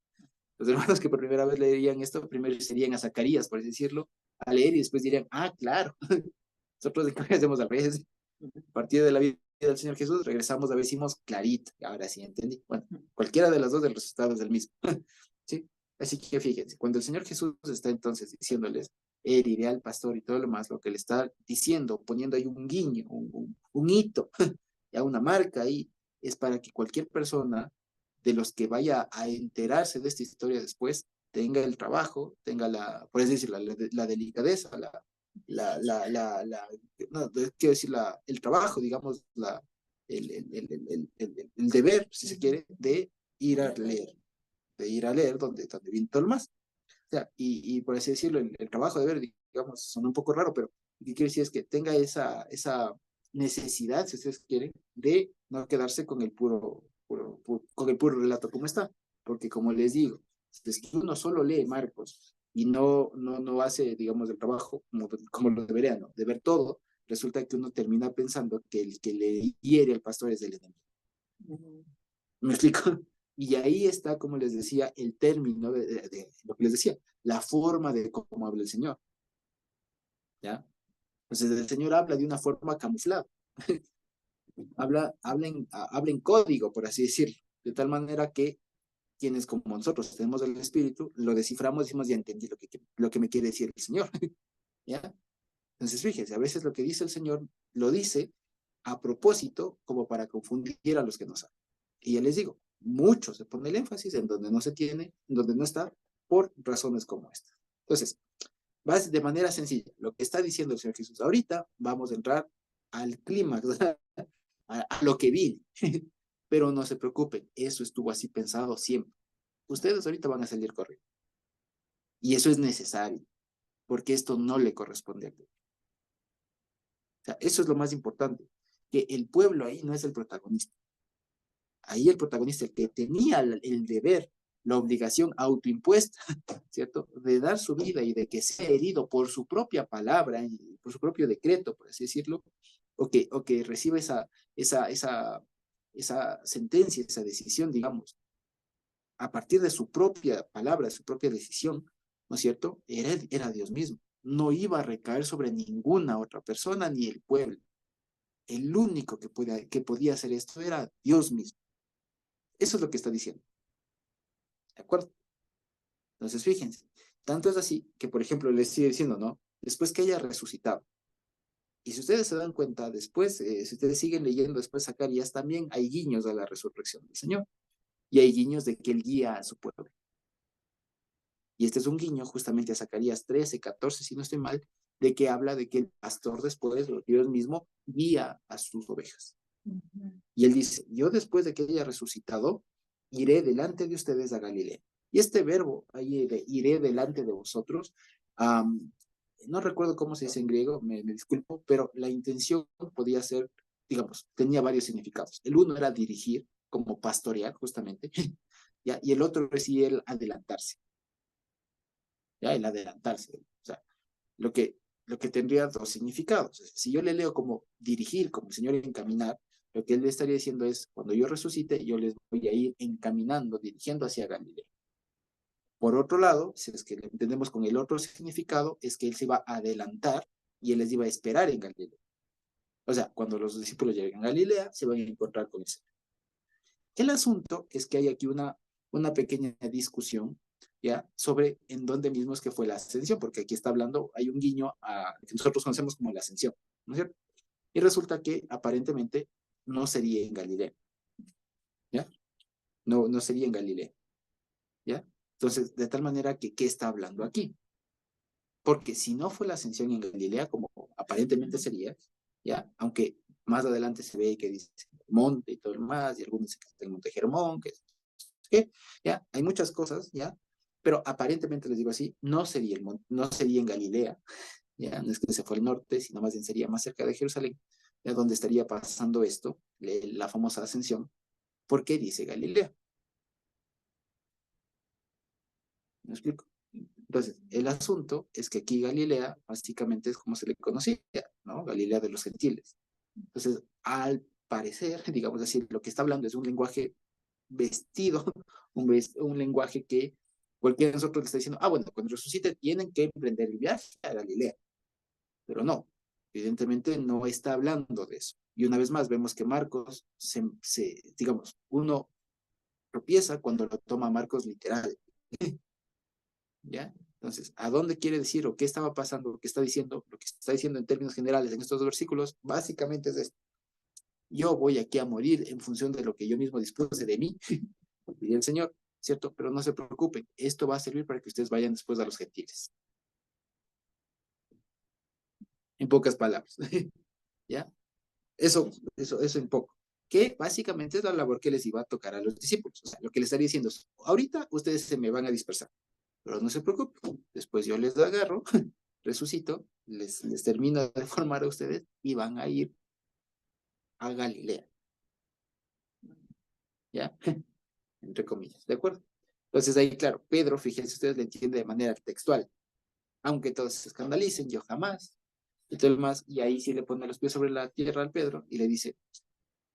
S1: Los hermanos que por primera vez leerían esto, primero serían a Zacarías, por así decirlo, a leer y después dirían, claro, nosotros hacemos al revés. A partir de la vida del Señor Jesús, regresamos a ver si hicimos clarito. Ahora sí entendí. Bueno, cualquiera de las dos, el resultado es el mismo. ¿Sí? Así que fíjense, cuando el Señor Jesús está entonces diciéndoles el ideal pastor y todo lo más, lo que le está diciendo, poniendo ahí un guiño, un hito, ya una marca ahí, es para que cualquier persona de los que vaya a enterarse de esta historia después tenga el trabajo, tenga por así decirlo, la delicadeza, no, quiero decir, el trabajo, digamos, el deber, si se quiere, de ir a leer donde viene todo lo más. O sea, y por así decirlo, el trabajo de ver, digamos, son un poco raro, pero lo que quiero decir es que tenga esa necesidad, si ustedes quieren, de no quedarse con con el puro relato como está. Porque como les digo, si uno solo lee Marcos y no hace, digamos, el trabajo como lo debería, ¿no? De ver todo, resulta que uno termina pensando que el que le hiere al pastor es el enemigo. ¿Me explico? Y ahí está, como les decía, el término de lo que les decía, la forma de cómo habla el Señor. ¿Ya? Entonces el Señor habla de una forma camuflada. habla en código, por así decirlo. de tal manera que quienes como nosotros tenemos el Espíritu, lo desciframos y decimos, ya entendí lo que me quiere decir el Señor. ¿Ya? Entonces, fíjense, a veces lo que dice el Señor lo dice a propósito como para confundir a los que no saben. Y ya les digo, mucho se pone el énfasis en donde no se tiene, en donde no está, por razones como esta. Entonces, vas de manera sencilla. Lo que está diciendo el Señor Jesús ahorita, vamos a entrar al clímax, a lo que viene. Pero no se preocupen, eso estuvo así pensado siempre. Ustedes ahorita van a salir corriendo. Y eso es necesario, porque esto no le corresponde al pueblo. O sea, eso es lo más importante, que el pueblo ahí no es el protagonista. Ahí el protagonista, el que tenía el deber, la obligación autoimpuesta, ¿cierto? De dar su vida y de que sea herido por su propia palabra, por su propio decreto, por así decirlo, o que reciba esa sentencia, esa decisión, digamos, a partir de su propia palabra, de su propia decisión, ¿no es cierto? Era Dios mismo. No iba a recaer sobre ninguna otra persona ni el pueblo. El único que podía hacer esto era Dios mismo. Eso es lo que está diciendo. ¿De acuerdo? Entonces, fíjense. Tanto es así que, por ejemplo, les sigue diciendo, ¿no? Después que haya resucitado. Y si ustedes se dan cuenta, después, si ustedes siguen leyendo después Zacarías, también hay guiños a la resurrección del Señor. Y hay guiños de que Él guía a su pueblo. Y este es un guiño justamente a Zacarías 13, 14, si no estoy mal, de que habla de que el pastor después, Dios mismo, guía a sus ovejas. Y él dice, yo después de que haya resucitado, iré delante de ustedes a Galilea. Y este verbo, ahí de iré delante de vosotros, no recuerdo cómo se dice en griego, me disculpo, pero la intención podía ser, digamos, tenía varios significados. El uno era dirigir, como pastorear, justamente, ¿ya? Y el otro es el adelantarse, ¿ya? El adelantarse. O sea, lo que tendría dos significados. Si yo le leo como dirigir, como el Señor encaminar, lo que él le estaría diciendo es, cuando yo resucite, yo les voy a ir encaminando, dirigiendo hacia Galilea. Por otro lado, si es que lo entendemos con el otro significado, es que él se iba a adelantar y él les iba a esperar en Galilea. O sea, cuando los discípulos lleguen a Galilea, se van a encontrar con el Señor. El asunto es que hay aquí una pequeña discusión, ¿ya? Sobre en dónde mismo es que fue la ascensión, porque aquí está hablando, hay un guiño a que nosotros conocemos como la ascensión, ¿no es cierto? Y resulta que aparentemente no sería en Galilea, ¿ya? No sería en Galilea, ¿ya? Entonces, de tal manera que, ¿qué está hablando aquí? Porque si no fue la ascensión en Galilea, como aparentemente sería, ¿ya? Aunque más adelante se ve que dice el monte y todo lo más, y algunos dicen que está el monte Germón, que ¿ya? Hay muchas cosas, ¿ya? Pero aparentemente les digo así, no sería en Galilea, ¿ya? No es que se fue al norte, sino más bien sería más cerca de Jerusalén, ¿ya? Donde estaría pasando esto, la famosa ascensión. ¿Por qué dice Galilea? ¿Me explico? Entonces, el asunto es que aquí Galilea básicamente es como se le conocía, ¿no? Galilea de los gentiles. Entonces, al parecer, digamos así, lo que está hablando es un lenguaje vestido, un lenguaje que cualquiera de nosotros le está diciendo, bueno, cuando resucite tienen que emprender el viaje a Galilea. Pero no, evidentemente no está hablando de eso. Y una vez más vemos que Marcos, digamos, uno tropieza cuando lo toma Marcos literal. ¿Ya? Entonces, ¿a dónde quiere decir o qué estaba pasando, qué está diciendo? Lo que está diciendo en términos generales en estos dos versículos, básicamente es esto. Yo voy aquí a morir en función de lo que yo mismo dispuse de mí, y el Señor, ¿cierto? Pero no se preocupen, esto va a servir para que ustedes vayan después a los gentiles. En pocas palabras, ¿ya? Eso en poco. Que básicamente es la labor que les iba a tocar a los discípulos. O sea, lo que les estaría diciendo es, ahorita ustedes se me van a dispersar, pero no se preocupen, después yo les agarro, resucito, les termino de formar a ustedes y van a ir a Galilea, ¿ya? Entre comillas, ¿de acuerdo? Entonces ahí, claro, Pedro, fíjense ustedes, le entiende de manera textual, aunque todos se escandalicen, yo jamás, y todo el más, y ahí sí le pone los pies sobre la tierra al Pedro y le dice,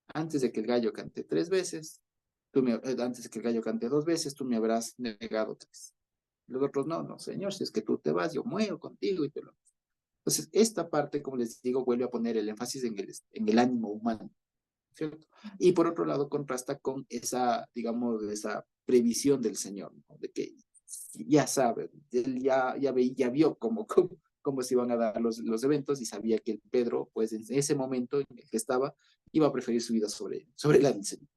S1: antes de que el gallo cante 3 veces, antes de que el gallo cante 2 veces, tú me habrás negado 3. Los otros, no, Señor, si es que tú te vas, yo muero contigo y te lo... Entonces, esta parte, como les digo, vuelve a poner el énfasis en el ánimo humano. ¿cierto? Y por otro lado contrasta con esa, digamos, esa previsión del Señor, ¿no? De que ya sabe, él ya vio cómo se iban a dar los eventos y sabía que el Pedro, pues en ese momento en el que estaba, iba a preferir su vida sobre la del Señor,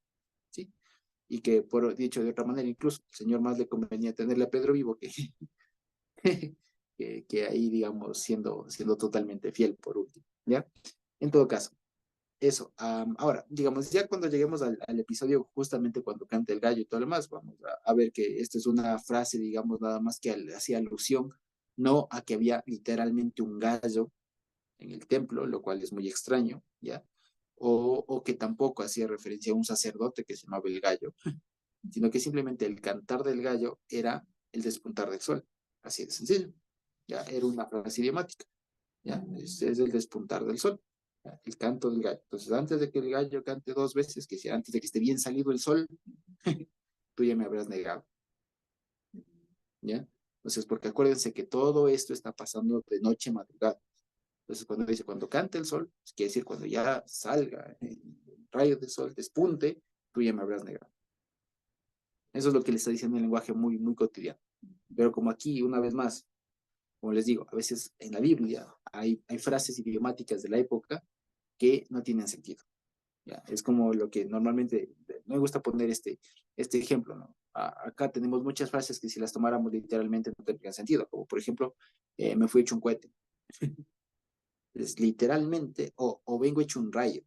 S1: ¿sí? Y que, por dicho de otra manera, incluso el Señor más le convenía tenerle a Pedro vivo que ahí, digamos, siendo totalmente fiel por último, ¿ya? En todo caso, eso. Ahora, digamos, ya cuando lleguemos al episodio, justamente cuando canta el gallo y todo lo demás, vamos a ver que esta es una frase, digamos, nada más que hacía alusión, no a que había literalmente un gallo en el templo, lo cual es muy extraño, ¿ya? O que tampoco hacía referencia a un sacerdote que se llamaba el gallo, sino que simplemente el cantar del gallo era el despuntar del sol, así de sencillo, ¿ya? Era una frase idiomática, ¿ya? Es el despuntar del sol, ¿ya? El canto del gallo. Entonces, antes de que el gallo cante dos veces, que sea antes de que esté bien salido el sol, tú ya me habrás negado, ¿ya? Entonces, porque acuérdense que todo esto está pasando de noche a madrugada. Entonces, cuando dice, cuando cante el sol, pues quiere decir, cuando ya salga el rayo del sol, despunte, tú ya me habrás negado. Eso es lo que le está diciendo en lenguaje muy, muy cotidiano. Pero como aquí, una vez más, como les digo, a veces en la Biblia hay frases idiomáticas de la época que no tienen sentido. ¿Ya? Es como lo que normalmente, no me gusta poner este ejemplo, ¿no? Acá tenemos muchas frases que si las tomáramos literalmente no tendrían sentido, como por ejemplo, me fui hecho un cohete. Es literalmente, o vengo hecho un rayo,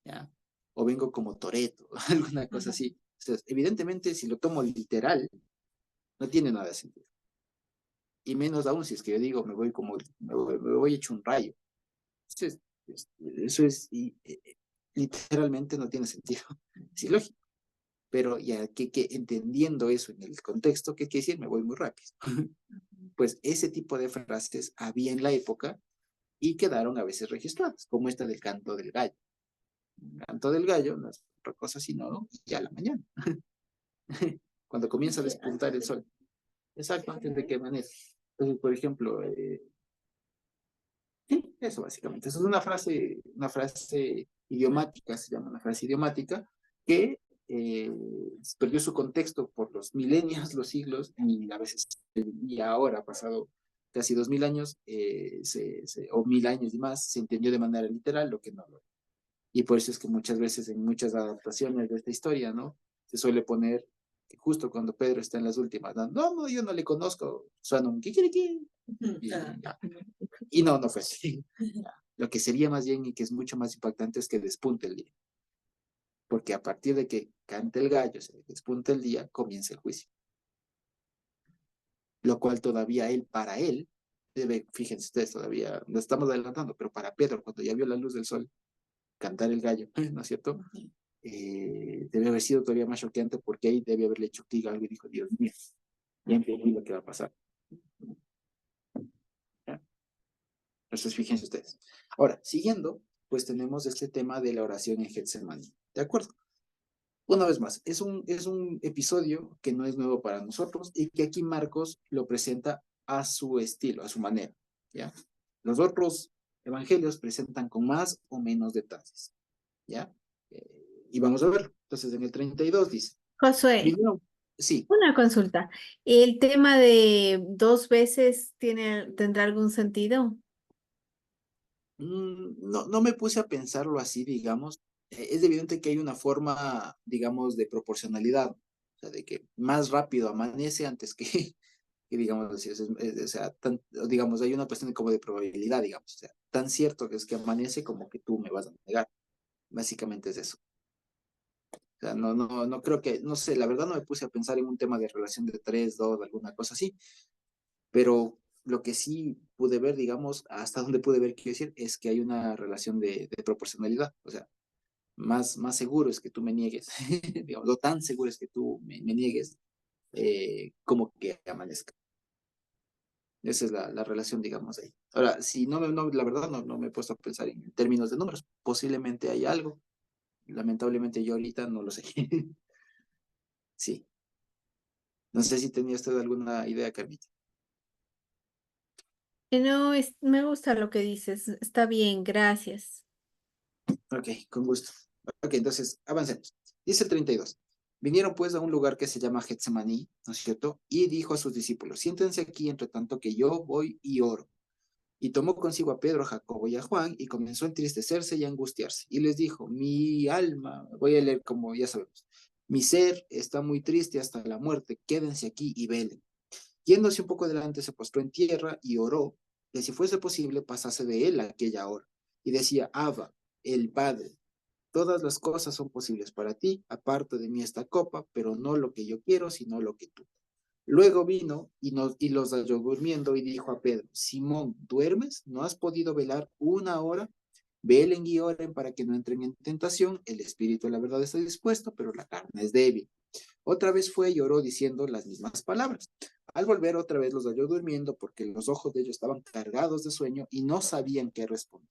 S1: ¿ya? O vengo como Toreto, alguna cosa así. O sea, evidentemente, si lo tomo literal, no tiene nada de sentido. Y menos aún si es que yo digo, me voy hecho un rayo. Eso es literalmente no tiene sentido. Es ilógico. Pero ya que entendiendo eso en el contexto, ¿qué quiere decir? Me voy muy rápido. Pues ese tipo de frases había en la época y quedaron a veces registradas, como esta del canto del gallo. El canto del gallo no es otra cosa sino ya a la mañana, cuando comienza a despuntar el sol. Exacto, antes de que amanezca. Entonces, por ejemplo, sí, eso básicamente. Eso es una frase idiomática, se llama una frase idiomática, que eh, perdió su contexto por los milenios, los siglos, y a veces, y ahora, pasado casi 2000 años, o 1000 años y más, se entendió de manera literal lo que no lo. Y por eso es que muchas veces en muchas adaptaciones de esta historia, ¿no? Se suele poner que justo cuando Pedro está en las últimas, ¿no? No, yo no le conozco, suena un kikiriki, y no fue así. Lo que sería más bien y que es mucho más impactante es que despunte el día. Porque a partir de que cante el gallo, se despunte el día, comienza el juicio. Lo cual todavía para él, fíjense ustedes, todavía lo estamos adelantando, pero para Pedro, cuando ya vio la luz del sol, cantar el gallo, ¿no es cierto? Debe haber sido todavía más choqueante porque ahí debe haberle hecho clic algo y dijo, Dios mío, ya entendí lo que va a pasar. ¿Ya? Entonces, fíjense ustedes. Ahora, siguiendo, pues tenemos este tema de la oración en Getsemaní. ¿De acuerdo? Una vez más, es un episodio que no es nuevo para nosotros y que aquí Marcos lo presenta a su estilo, a su manera, ¿ya? Los otros evangelios presentan con más o menos detalles, ¿ya? Y vamos a verlo. Entonces, en el 32 dice,
S3: Josué,
S1: primero, sí,
S3: una consulta. ¿El tema de dos veces tendrá algún sentido?
S1: no me puse a pensarlo así, digamos. Es evidente que hay una forma, digamos, de proporcionalidad, o sea, de que más rápido amanece antes que digamos así, o sea, digamos, hay una cuestión como de probabilidad, digamos, o sea, tan cierto que es que amanece como que tú me vas a negar. Básicamente es eso. O sea, no creo que, no sé, la verdad no me puse a pensar en un tema de relación de 3 2 alguna cosa así, pero lo que sí pude ver, digamos, hasta donde pude ver, quiero decir, es que hay una relación de proporcionalidad. O sea, más seguro es que tú me niegues, digamos, lo tan seguro es que tú me niegues, como que amanezca. Esa es la relación, digamos, ahí. Ahora, si la verdad no me he puesto a pensar en términos de números. Posiblemente hay algo. Lamentablemente yo ahorita no lo sé. Sí. No sé si tenía usted alguna idea, Carmita.
S3: No, me gusta lo que dices. Está bien, gracias.
S1: Ok, con gusto. Ok, entonces, avancemos. Dice el 32. Vinieron pues a un lugar que se llama Getsemaní, ¿no es cierto? Y dijo a sus discípulos, siéntense aquí entre tanto que yo voy y oro. Y tomó consigo a Pedro, a Jacobo y a Juan, y comenzó a entristecerse y a angustiarse. Y les dijo, mi alma, voy a leer como ya sabemos, mi ser está muy triste hasta la muerte, quédense aquí y velen. Yéndose un poco adelante, se postró en tierra y oró, que si fuese posible pasase de él aquella hora. Y decía, Abba, el Padre, todas las cosas son posibles para ti, aparte de mí esta copa, pero no lo que yo quiero, sino lo que tú. Luego vino y los halló durmiendo y dijo a Pedro, Simón, ¿duermes? ¿No has podido velar una hora? Velen y oren para que no entren en tentación. El espíritu, la verdad, está dispuesto, pero la carne es débil. Otra vez fue y oró diciendo las mismas palabras. Al volver otra vez los halló durmiendo porque los ojos de ellos estaban cargados de sueño y no sabían qué responder.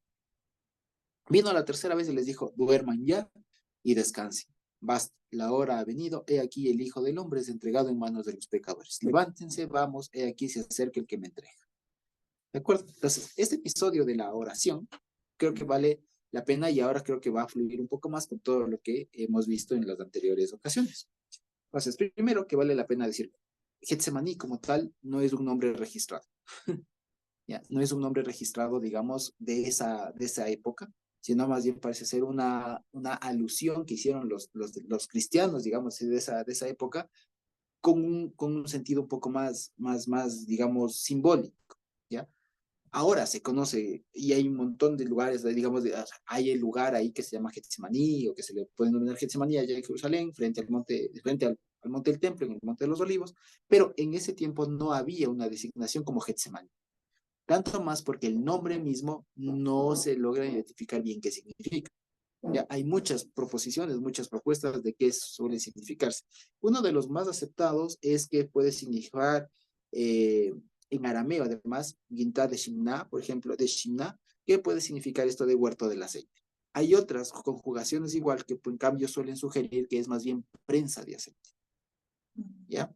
S1: Vino la tercera vez y les dijo, duerman ya y descansen. Basta, la hora ha venido, he aquí el Hijo del Hombre es entregado en manos de los pecadores. Levántense, vamos, he aquí se acerca el que me entrega. ¿De acuerdo? Entonces, este episodio de la oración creo que vale la pena y ahora creo que va a fluir un poco más con todo lo que hemos visto en las anteriores ocasiones. Entonces, primero que vale la pena decir, Getsemaní como tal no es un nombre registrado. ¿Ya? No es un nombre registrado, digamos, de esa época, sino más bien parece ser una alusión que hicieron los cristianos, digamos, de esa época, con un sentido un poco más, digamos, simbólico, ¿ya? Ahora se conoce y hay un montón de lugares, digamos, hay el lugar ahí que se llama Getsemaní o que se le puede denominar Getsemaní allá en Jerusalén, al monte del Templo, en el Monte de los Olivos, pero en ese tiempo no había una designación como Getsemaní. Tanto más porque el nombre mismo no se logra identificar bien qué significa. Ya hay muchas proposiciones, muchas propuestas de qué suele significarse. Uno de los más aceptados es que puede significar en arameo, además, Gintá de Shimna, por ejemplo, de Shimna, que puede significar esto de huerto del aceite. Hay otras conjugaciones igual que en cambio suelen sugerir que es más bien prensa de aceite. ¿Ya?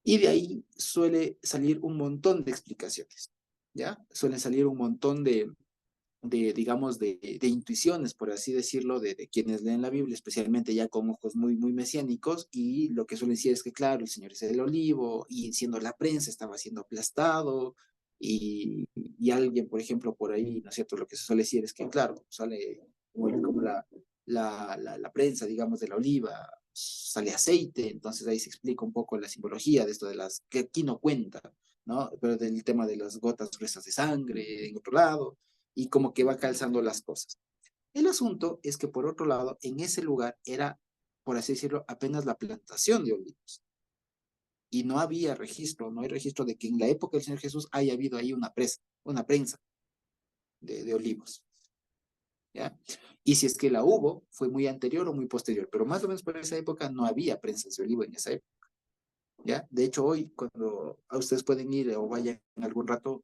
S1: Y de ahí suele salir un montón de explicaciones. ¿Ya? Suelen salir un montón digamos, de intuiciones, por así decirlo, de quienes leen la Biblia, especialmente ya con ojos muy mesiánicos, y lo que suelen decir es que, claro, el Señor es el olivo, y siendo la prensa estaba siendo aplastado, y alguien, por ejemplo, por ahí, ¿no es cierto? Lo que se suele decir es que, claro, sale como la prensa, digamos, de la oliva, sale aceite, entonces ahí se explica un poco la simbología de esto de las, que aquí no cuenta, ¿no? Pero del tema de las gotas gruesas de sangre en otro lado, y como que va calzando las cosas. El asunto es que por otro lado, en ese lugar era, por así decirlo, apenas la plantación de olivos. Y no había registro, no hay registro de que en la época del Señor Jesús haya habido ahí una prensa de olivos. ¿Ya? Y si es que la hubo, fue muy anterior o muy posterior, pero más o menos por esa época no había prensas de olivo en esa época. ¿Ya? De hecho, hoy, cuando a ustedes pueden ir o vayan algún rato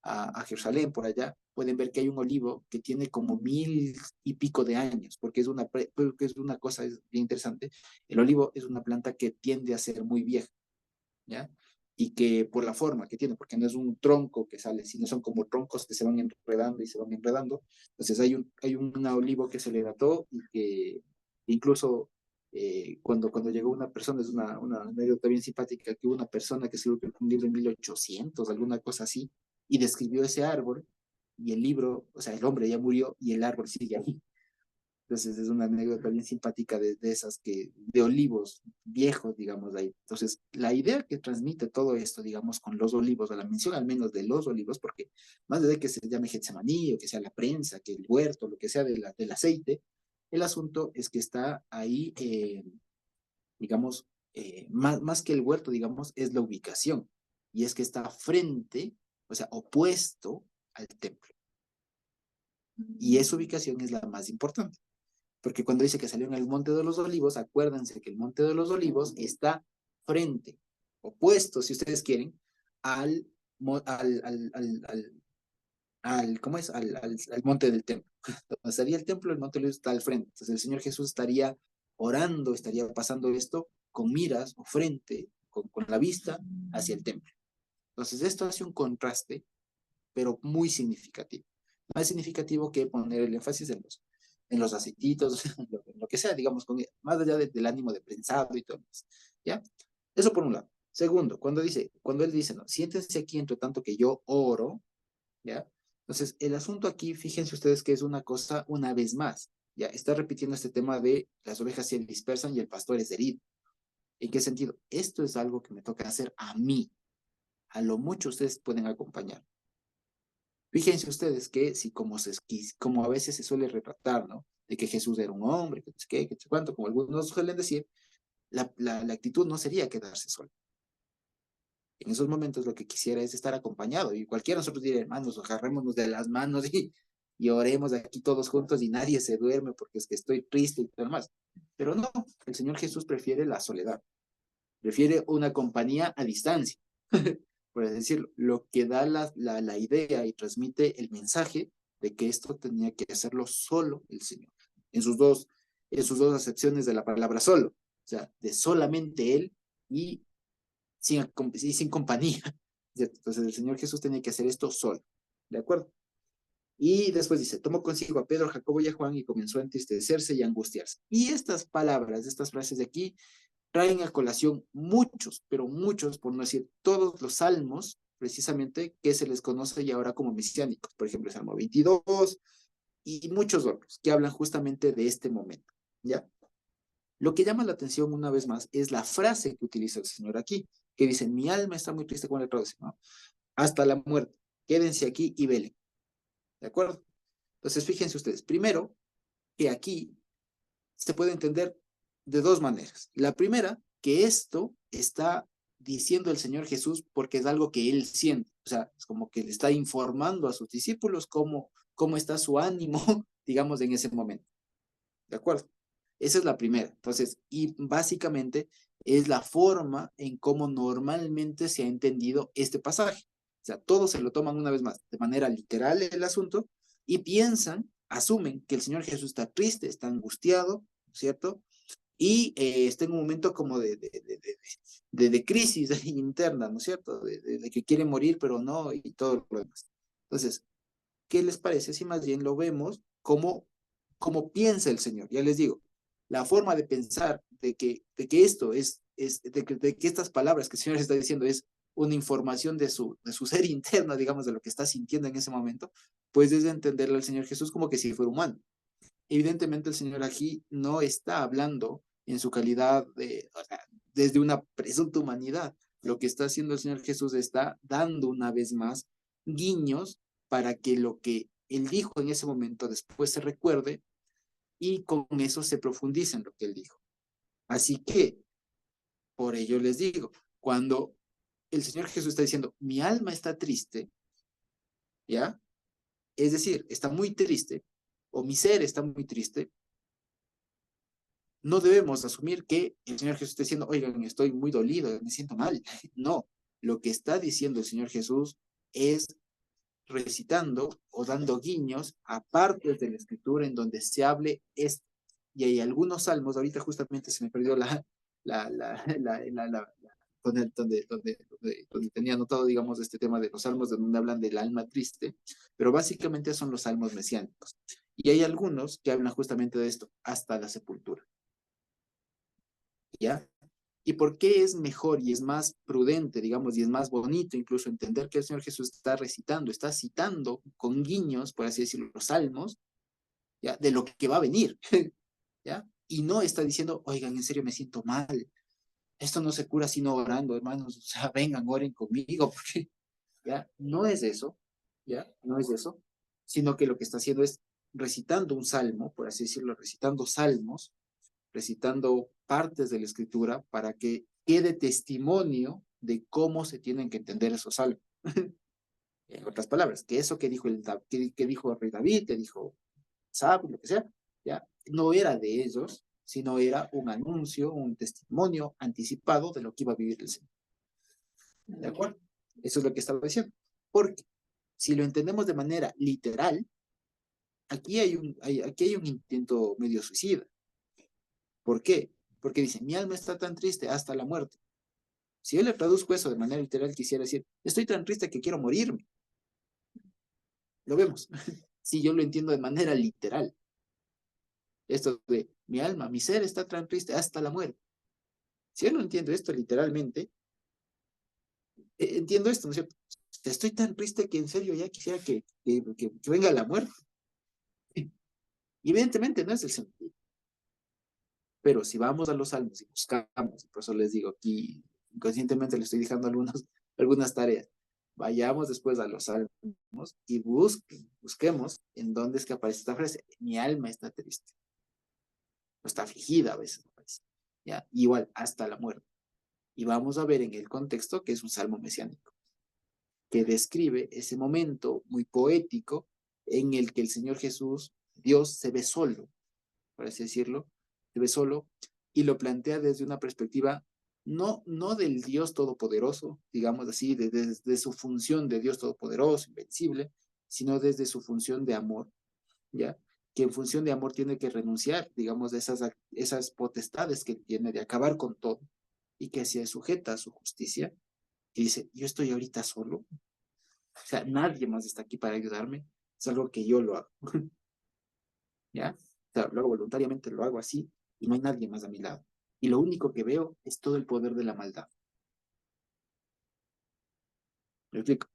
S1: a Jerusalén, por allá, pueden ver que hay un olivo que tiene como 1000 y pico de años, porque es una cosa bien interesante. El olivo es una planta que tiende a ser muy vieja, ¿ya? Y que por la forma que tiene, porque no es un tronco que sale, sino son como troncos que se van enredando y se van enredando. Entonces hay un olivo que se le dató y que incluso cuando llegó una persona, es una anécdota bien simpática, que hubo una persona que escribió un libro en 1800, alguna cosa así, y describió ese árbol, y el libro, o sea, el hombre ya murió y el árbol sigue ahí. Entonces es una anécdota bien simpática de esas de olivos viejos, digamos, ahí. Entonces, la idea que transmite todo esto, digamos, con los olivos, o la mención al menos de los olivos, porque más de que se llame Getsemaní, o que sea la prensa, que el huerto, lo que sea del aceite, el asunto es que está ahí, digamos, más que el huerto, digamos, es la ubicación. Y es que está frente, o sea, opuesto al templo. Y esa ubicación es la más importante. Porque cuando dice que salió en el Monte de los Olivos, acuérdense que el Monte de los Olivos está frente, opuesto, si ustedes quieren, al, al, al, al, ¿cómo es? Al monte del templo. Donde estaría el templo, el monte de los Olivos está al frente. Entonces el Señor Jesús estaría orando, estaría pasando esto con miras o frente, con la vista hacia el templo. Entonces esto hace un contraste, pero muy significativo. Más significativo que poner el énfasis en los en los aceititos, en lo que sea, digamos, más allá del ánimo de prensado y todo eso, ¿ya? Eso por un lado. Segundo, cuando él dice, no, siéntense aquí entre tanto que yo oro, ¿ya? Entonces, el asunto aquí, fíjense ustedes que es una cosa una vez más, ¿ya? Está repitiendo este tema de las ovejas se dispersan y el pastor es herido. ¿En qué sentido? Esto es algo que me toca hacer a mí. A lo mucho ustedes pueden acompañar. Fíjense ustedes que si como a veces se suele retratar, ¿no? De que Jesús era un hombre, que no sé qué, que no sé cuánto, como algunos suelen decir, la actitud no sería quedarse solo. En esos momentos lo que quisiera es estar acompañado. Y cualquiera de nosotros diría, hermanos, agarrémonos de las manos y oremos aquí todos juntos y nadie se duerme porque es que estoy triste y todo más. Pero no, el Señor Jesús prefiere la soledad. Prefiere una compañía a distancia. Por así decirlo, lo que da la idea y transmite el mensaje de que esto tenía que hacerlo solo el Señor. En sus dos acepciones de la palabra solo. O sea, de solamente Él y sin compañía, ¿cierto? Entonces el Señor Jesús tenía que hacer esto solo, ¿de acuerdo? Y después dice, tomó consigo a Pedro, Jacobo y a Juan y comenzó a entristecerse y a angustiarse. Y estas palabras, estas frases de aquí, traen a colación muchos, pero muchos, por no decir todos los salmos, precisamente, que se les conoce ya ahora como mesiánicos. Por ejemplo, el Salmo 22 y muchos otros que hablan justamente de este momento, ¿ya? Lo que llama la atención una vez más es la frase que utiliza el Señor aquí, que dice, mi alma está muy triste, con la traducción, ¿no? Hasta la muerte, quédense aquí y velen, ¿de acuerdo? Entonces, fíjense ustedes, primero, que aquí se puede entender de dos maneras. La primera, que esto está diciendo el Señor Jesús porque es algo que Él siente, o sea, es como que le está informando a sus discípulos cómo está su ánimo, digamos, en ese momento, ¿de acuerdo? Esa es la primera. Entonces, y básicamente es la forma en cómo normalmente se ha entendido este pasaje. O sea, todos se lo toman una vez más de manera literal el asunto y piensan, asumen que el Señor Jesús está triste, está angustiado, ¿cierto? Y está en un momento como de crisis interna, ¿no es cierto? De que quiere morir, pero no, y todo lo demás. Entonces, ¿qué les parece si más bien lo vemos como piensa el Señor? Ya les digo, la forma de pensar de que esto de que estas palabras que el Señor está diciendo es una información de su ser interno, digamos, de lo que está sintiendo en ese momento, pues es entenderle al Señor Jesús como que si fuera humano. Evidentemente el Señor aquí no está hablando en su calidad o sea, desde una presunta humanidad. Lo que está haciendo el Señor Jesús está dando una vez más guiños para que lo que Él dijo en ese momento después se recuerde y con eso se profundice en lo que Él dijo. Así que, por ello les digo, cuando el Señor Jesús está diciendo, mi alma está triste, ¿ya? Es decir, está muy triste, o mi ser está muy triste, no debemos asumir que el Señor Jesús está diciendo, oigan, estoy muy dolido, me siento mal. No, lo que está diciendo el Señor Jesús es recitando o dando guiños a partes de la escritura en donde se hable esto. Y hay algunos salmos, ahorita justamente se me perdió donde tenía anotado, digamos, este tema de los salmos de donde hablan del alma triste, pero básicamente son los salmos mesiánicos. Y hay algunos que hablan justamente de esto, hasta la sepultura. ¿Ya? ¿Y por qué es mejor y es más prudente, digamos, y es más bonito incluso entender que el Señor Jesús está recitando, está citando con guiños, por así decirlo, los salmos, ¿ya? De lo que va a venir, ¿ya? Y no está diciendo, oigan, en serio me siento mal, esto no se cura sino orando, hermanos, o sea, vengan, oren conmigo, porque, ¿ya? No es eso, ¿ya? No es eso, sino que lo que está haciendo es recitando un salmo, por así decirlo, recitando salmos, recitando partes de la escritura para que quede testimonio de cómo se tienen que entender esos salmos. En otras palabras, que eso que dijo que dijo el rey David, que dijo Sab, lo que sea, ya no era de ellos, sino era un anuncio, un testimonio anticipado de lo que iba a vivir el Señor. ¿De acuerdo? Eso es lo que estaba diciendo. Porque si lo entendemos de manera literal, aquí hay un intento medio suicida. ¿Por qué? Porque dice, mi alma está tan triste hasta la muerte. Si yo le traduzco eso de manera literal, quisiera decir, estoy tan triste que quiero morirme. Lo vemos. Si yo lo entiendo de manera literal. Esto de mi alma, mi ser está tan triste hasta la muerte. Si yo no entiendo esto literalmente, entiendo esto, ¿no es cierto? Estoy tan triste que en serio ya quisiera que venga la muerte. Evidentemente no es el sentido. Pero si vamos a los salmos y buscamos, y por eso les digo aquí, inconscientemente le estoy dejando algunas tareas, vayamos después a los salmos y busquemos en dónde es que aparece esta frase. Mi alma está triste, o está afligida a veces, pues, ¿ya? Igual, hasta la muerte. Y vamos a ver en el contexto que es un salmo mesiánico, que describe ese momento muy poético en el que el Señor Jesús, Dios, se ve solo, por así decirlo, se ve solo y lo plantea desde una perspectiva no del Dios todopoderoso, digamos así, desde su función de Dios todopoderoso, invencible, sino desde su función de amor, ¿ya? Que en función de amor tiene que renunciar, digamos, de esas potestades que tiene de acabar con todo y que se sujeta a su justicia y dice, yo estoy ahorita solo, o sea, nadie más está aquí para ayudarme, es algo que yo lo hago, ¿ya? O sea, luego voluntariamente lo hago así y no hay nadie más a mi lado. Y lo único que veo es todo el poder de la maldad. ¿Me explico?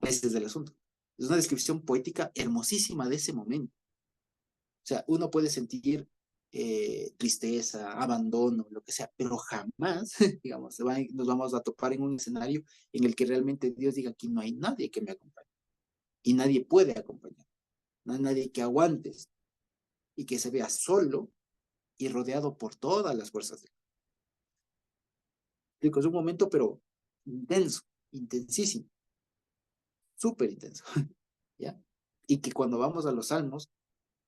S1: Ese es el asunto. Es una descripción poética hermosísima de ese momento. O sea, uno puede sentir tristeza, abandono, lo que sea, pero jamás, digamos, nos vamos a topar en un escenario en el que realmente Dios diga, aquí no hay nadie que me acompañe. Y nadie puede acompañar. No hay nadie que aguante y que se vea solo y rodeado por todas las fuerzas de Dios. Es un momento, pero intenso, intensísimo, súper intenso, ¿ya? Y que cuando vamos a los salmos,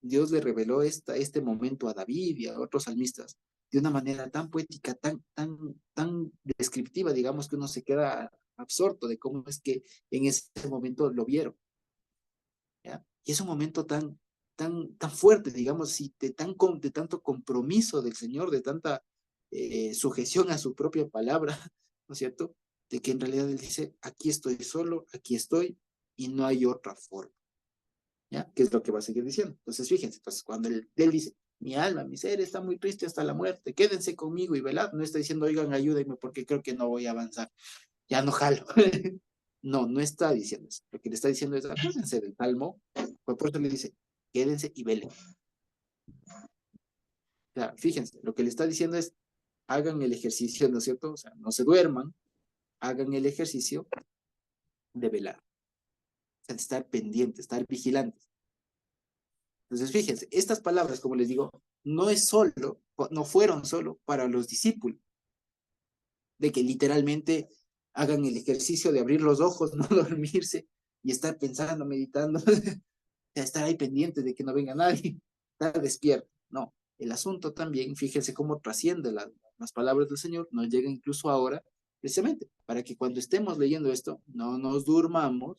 S1: Dios le reveló este momento a David y a otros salmistas de una manera tan poética, tan descriptiva, digamos que uno se queda absorto de cómo es que en ese momento lo vieron, ¿ya? Y es un momento tan fuerte, digamos, y de tanto compromiso del Señor, de tanta sujeción a su propia palabra, ¿no es cierto? De que en realidad Él dice, aquí estoy solo, aquí estoy, y no hay otra forma. ¿Ya? ¿Qué es lo que va a seguir diciendo? Entonces, fíjense, entonces, cuando él dice, mi alma, mi ser está muy triste hasta la muerte, quédense conmigo y velad, no está diciendo, oigan, ayúdenme porque creo que no voy a avanzar, ya no jalo. No, no está diciendo eso. Lo que le está diciendo es, acuérdense del salmo, pues por eso le dice, quédense y velen. O sea, fíjense, lo que le está diciendo es, hagan el ejercicio, ¿no es cierto? O sea, no se duerman, hagan el ejercicio de velar, o sea, de estar pendientes, estar vigilantes. Entonces, fíjense, estas palabras, como les digo, no fueron solo para los discípulos, de que literalmente hagan el ejercicio de abrir los ojos, no dormirse y estar pensando, meditando, estar ahí pendientes de que no venga nadie, estar despierto. No, el asunto también, fíjense cómo trasciende las palabras del Señor, nos llega incluso ahora, precisamente, para que cuando estemos leyendo esto, no nos durmamos,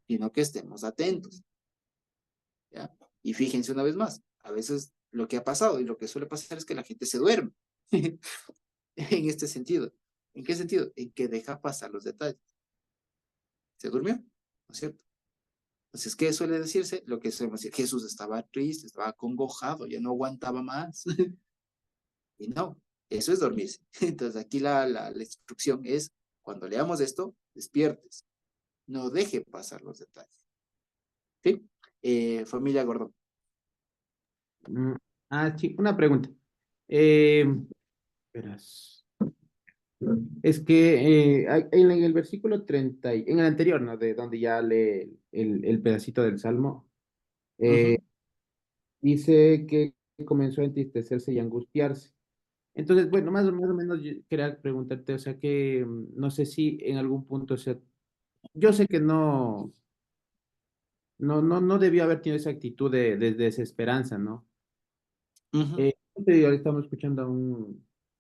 S1: sino que estemos atentos. ¿Ya? Y fíjense una vez más, a veces lo que ha pasado y lo que suele pasar es que la gente se duerme en este sentido. ¿En qué sentido? En que deja pasar los detalles. Se durmió, ¿no es cierto? Entonces, ¿qué suele decirse? Lo que suele decir, Jesús estaba triste, estaba acongojado, ya no aguantaba más. Y no, eso es dormirse. Entonces, aquí la instrucción es, cuando leamos esto, despiertes, no deje pasar los detalles. ¿Sí? Familia Gordón.
S4: Mm, sí, una pregunta. Eh, verás. Es que en el versículo 30, en el anterior, ¿no? De donde ya lee el pedacito del Salmo, eh,
S1: Ujú,
S4: dice que comenzó a entristecerse y angustiarse. Entonces, bueno, más o menos yo quería preguntarte, o sea, que no sé si en algún punto, o sea, yo sé que no debió haber tenido esa actitud de desesperanza, ¿no?
S1: ujú,
S4: Te digo, estamos escuchando a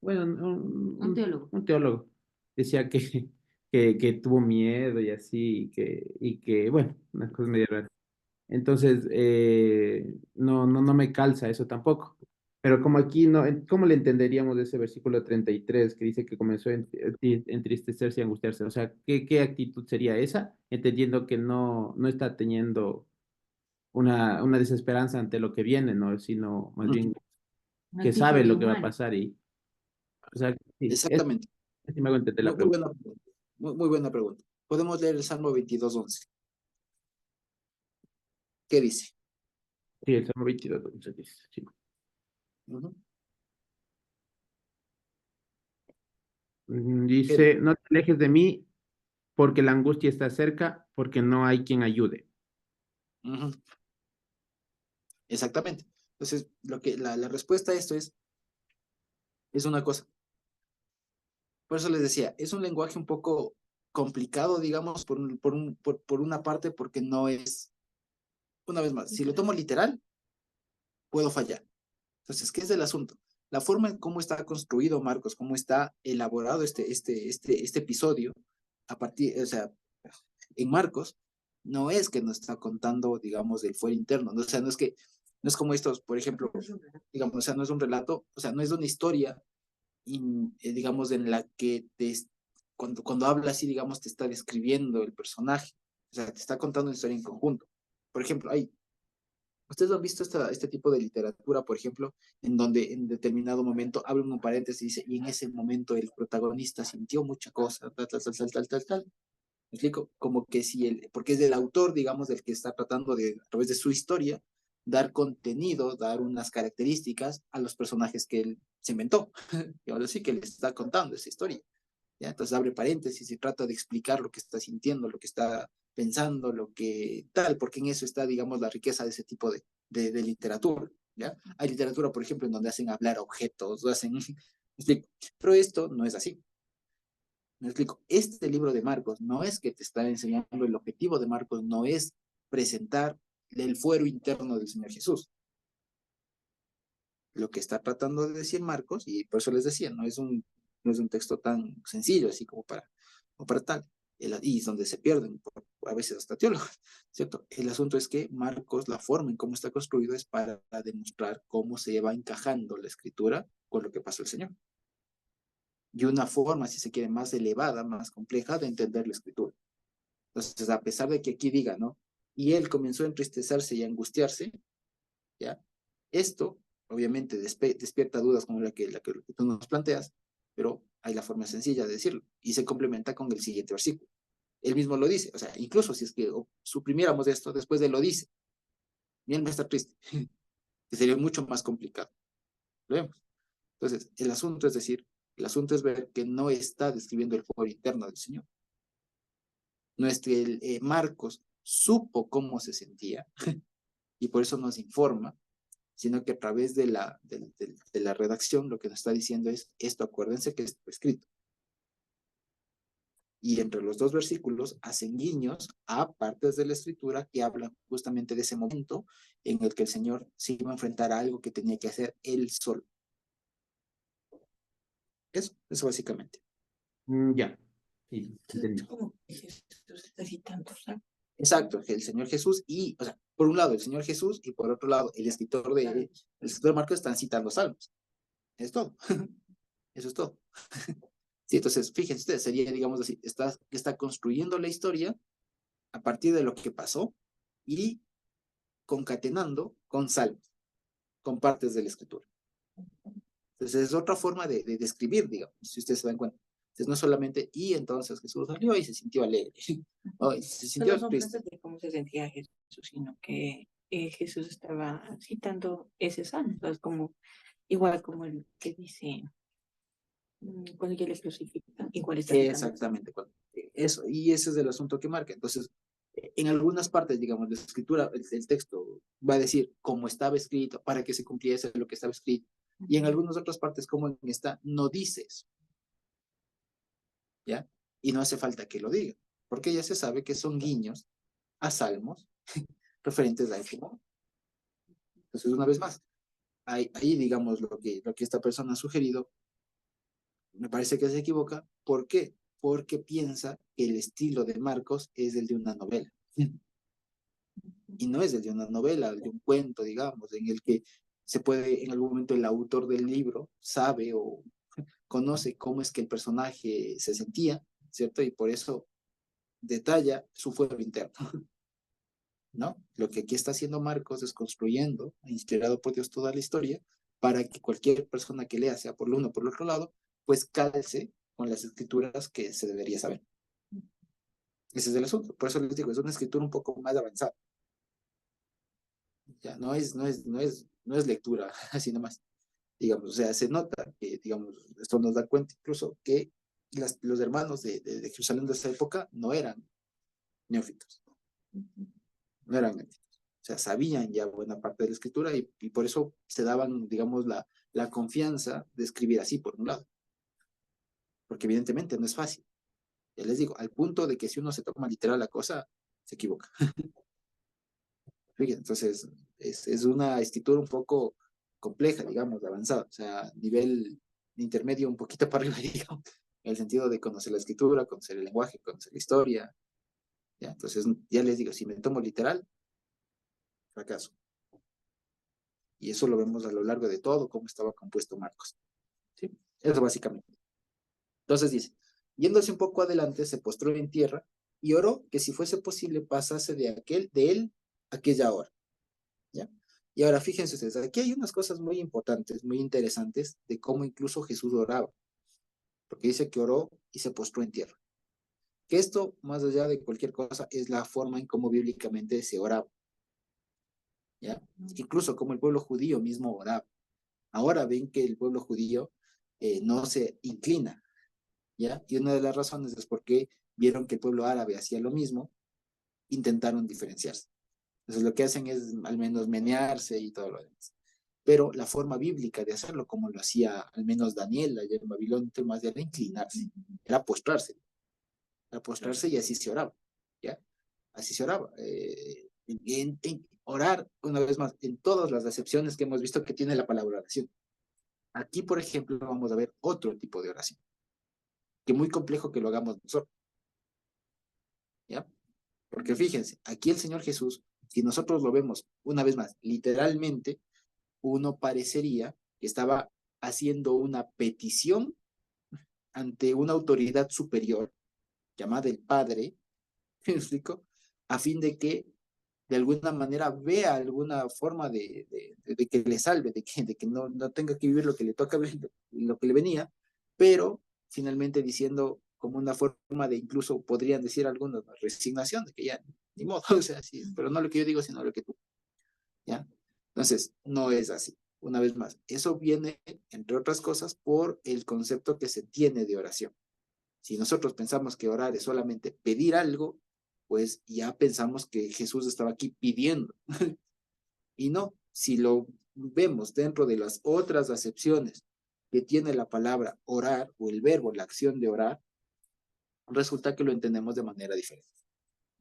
S4: bueno, un teólogo. Decía que tuvo miedo y así, y que, bueno, unas cosas medio raras. Entonces, no me calza eso tampoco. Pero como aquí, no, ¿cómo le entenderíamos de ese versículo 33 que dice que comenzó a entristecerse y angustiarse? O sea, ¿qué actitud sería esa? Entendiendo que no está teniendo una desesperanza ante lo que viene, ¿no? Sino más bien
S5: Un
S4: que
S5: tipo
S4: sabe
S5: de
S4: lo que va a
S5: humano.
S4: pasar y, o sea, sí,
S1: Exactamente.
S4: sí me hago entender la
S1: Muy
S4: pregunta.
S1: buena pregunta. Muy buena pregunta. Podemos leer el Salmo 22:11. ¿Qué dice?
S4: Sí, el Salmo 22, entonces dice, sí.
S1: Ujú. ¿Qué
S4: Dice,
S1: dice?
S4: no te alejes de mí porque la angustia está cerca, porque no hay quien ayude.
S1: Ujú. Exactamente. Entonces, la respuesta a esto es una cosa. Por eso les decía, es un lenguaje un poco complicado, digamos, por una parte, porque no es, una vez más, si lo tomo literal, puedo fallar. Entonces, ¿qué es el asunto? La forma en cómo está construido Marcos, cómo está elaborado este episodio, a partir, o sea, en Marcos, no es que nos está contando, digamos, del fuero interno, ¿no? O sea, no es como estos, por ejemplo, digamos, o sea, no es un relato, o sea, no es una historia, digamos, en la que cuando habla así, digamos, te está describiendo el personaje, o sea, te está contando una historia en conjunto. Por ejemplo, ustedes han visto este tipo de literatura, por ejemplo, en donde en determinado momento abre un paréntesis y dice, y en ese momento el protagonista sintió mucha cosa, tal, tal, tal, tal, tal, tal, tal. ¿Me explico? Como que si porque es del autor, digamos, del que está tratando de, a través de su historia, dar contenido, dar unas características a los personajes que él se inventó, digamos así, que le está contando esa historia. ¿Ya? Entonces abre paréntesis y trata de explicar lo que está sintiendo, lo que está pensando, lo que tal, porque en eso está, digamos, la riqueza de ese tipo de literatura. ¿Ya? Hay literatura, por ejemplo, en donde hacen hablar objetos, hacen, pero esto no es así. Me explico, este libro de Marcos no es que te está enseñando, el objetivo de Marcos no es presentar el fuero interno del Señor Jesús. Lo que está tratando de decir Marcos, y por eso les decía, no es un texto tan sencillo así como para tal, y es donde se pierden a veces hasta teólogos, ¿cierto? El asunto es que Marcos, la forma en cómo está construido es para demostrar cómo se va encajando la escritura con lo que pasó el Señor. Y una forma, si se quiere, más elevada, más compleja de entender la escritura. Entonces, a pesar de que aquí diga, ¿no? Y él comenzó a entristecerse y a angustiarse, ¿ya? Esto, obviamente, despierta dudas como la que tú nos planteas, pero hay la forma sencilla de decirlo, y se complementa con el siguiente versículo. Él mismo lo dice, o sea, incluso si es que suprimiéramos esto, después de lo dice, mi alma está triste, que sería mucho más complicado. ¿Lo vemos? Entonces, el asunto es decir, el asunto es ver que no está describiendo el fuego interno del Señor. No es que Marcos supo cómo se sentía y por eso nos informa, sino que a través de la redacción lo que nos está diciendo es, esto acuérdense que está escrito. Y entre los dos versículos hacen guiños a partes de la escritura que hablan justamente de ese momento en el que el Señor se iba a enfrentar a algo que tenía que hacer él solo. Eso básicamente.
S4: Ya, sí, entendí.
S5: ¿Cómo que Jesús está citando?
S1: Exacto, el Señor Jesús y, o sea, por un lado el Señor Jesús y por otro lado el escritor de Marcos están citando salmos. Es todo. Eso es todo. Sí, entonces, fíjense ustedes, sería, digamos así, está construyendo la historia a partir de lo que pasó y concatenando con salmos, con partes de la escritura. Entonces, es otra forma de describir, digamos, si ustedes se dan cuenta. Entonces, no solamente, y entonces Jesús salió y se sintió alegre, o se sintió
S5: Solo son
S1: triste.
S5: frases de cómo se sentía Jesús, sino que Jesús estaba citando ese salmo, o sea, es como, igual como el que dice, cuando ya les crucifican, igual está citando.
S1: Exactamente, eso, y ese es el asunto que marca. Entonces, en algunas partes, digamos, de la escritura, el texto va a decir cómo estaba escrito, para que se cumpliese lo que estaba escrito. Y en algunas otras partes, como en esta, no dice eso, ¿ya? Y no hace falta que lo diga, porque ya se sabe que son guiños a salmos referentes a ese momento. Entonces, una vez más, ahí digamos, lo que esta persona ha sugerido, me parece que se equivoca. ¿Por qué? Porque piensa que el estilo de Marcos es el de una novela. Y no es el de una novela, el de un cuento, digamos, en el que se puede, en algún momento el autor del libro sabe o conoce cómo es que el personaje se sentía, ¿cierto? Y por eso detalla su fuero interno. ¿no? Lo que aquí está haciendo Marcos es construyendo, inspirado por Dios, toda la historia, para que cualquier persona que lea, sea por lo uno o por el otro lado, pues calce con las escrituras que se debería saber. Ese es el asunto. Por eso les digo, es una escritura un poco más avanzada. Ya no es lectura, así nomás. Digamos, o sea, se nota que, digamos, esto nos da cuenta incluso que los hermanos de Jerusalén de esa época no eran neófitos, no eran neófitos. O sea, sabían ya buena parte de la escritura y por eso se daban, digamos, la confianza de escribir así, por un lado. Porque evidentemente no es fácil. Ya les digo, al punto de que si uno se toma literal la cosa, se equivoca. Fíjense, entonces, es una escritura un poco compleja, digamos, avanzada, o sea, nivel intermedio un poquito para arriba, digamos, en el sentido de conocer la escritura, conocer el lenguaje, conocer la historia, ¿ya? Entonces, ya les digo, si me tomo literal, fracaso. Y eso lo vemos a lo largo de todo, cómo estaba compuesto Marcos, ¿sí? Eso básicamente. Entonces dice, yéndose un poco adelante, se postró en tierra y oró que si fuese posible pasase de él aquella hora. ¿Ya? Y ahora fíjense ustedes, aquí hay unas cosas muy importantes, muy interesantes de cómo incluso Jesús oraba, porque dice que oró y se postró en tierra. Que esto, más allá de cualquier cosa, es la forma en cómo bíblicamente se oraba, ¿ya? Incluso como el pueblo judío mismo oraba. Ahora ven que el pueblo judío no se inclina, ¿ya? Y una de las razones es porque vieron que el pueblo árabe hacía lo mismo, intentaron diferenciarse. Entonces lo que hacen es al menos menearse y todo lo demás. Pero la forma bíblica de hacerlo, como lo hacía al menos Daniel allá en Babilonia, más era inclinarse, era postrarse y así se oraba, ¿ya? Así se oraba. En orar, una vez más, en todas las acepciones que hemos visto que tiene la palabra oración. Aquí, por ejemplo, vamos a ver otro tipo de oración, que muy complejo que lo hagamos nosotros, ¿ya? Porque fíjense, aquí el Señor Jesús, si nosotros lo vemos una vez más, literalmente, uno parecería que estaba haciendo una petición ante una autoridad superior llamada el Padre, ¿me explico? A fin de que de alguna manera vea alguna forma de que le salve, de que no tenga que vivir lo que le toca, lo que le venía, pero finalmente diciendo como una forma de incluso podrían decir algunos, resignación, de que ya ni modo, o sea, sí, pero no lo que yo digo, sino lo que tú, ¿ya? Entonces, no es así. Una vez más, eso viene, entre otras cosas, por el concepto que se tiene de oración. Si nosotros pensamos que orar es solamente pedir algo, pues ya pensamos que Jesús estaba aquí pidiendo. Y no, si lo vemos dentro de las otras acepciones que tiene la palabra orar o el verbo, la acción de orar, resulta que lo entendemos de manera diferente.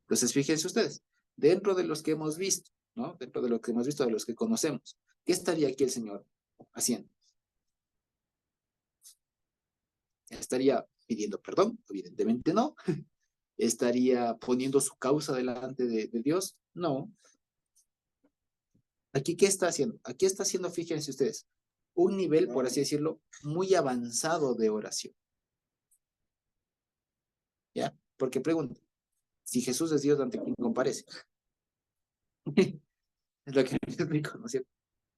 S1: Entonces, fíjense ustedes, dentro de los que hemos visto, ¿no? Dentro de lo que hemos visto, de los que conocemos, ¿qué estaría aquí el Señor haciendo? ¿Estaría pidiendo perdón? Evidentemente no. ¿Estaría poniendo su causa delante de Dios? No. ¿Aquí qué está haciendo? Aquí está haciendo, fíjense ustedes, un nivel, por así decirlo, muy avanzado de oración. ¿Ya? Porque pregunta, si Jesús es Dios, ¿ante quién comparece? Es lo que me explico, ¿no es cierto?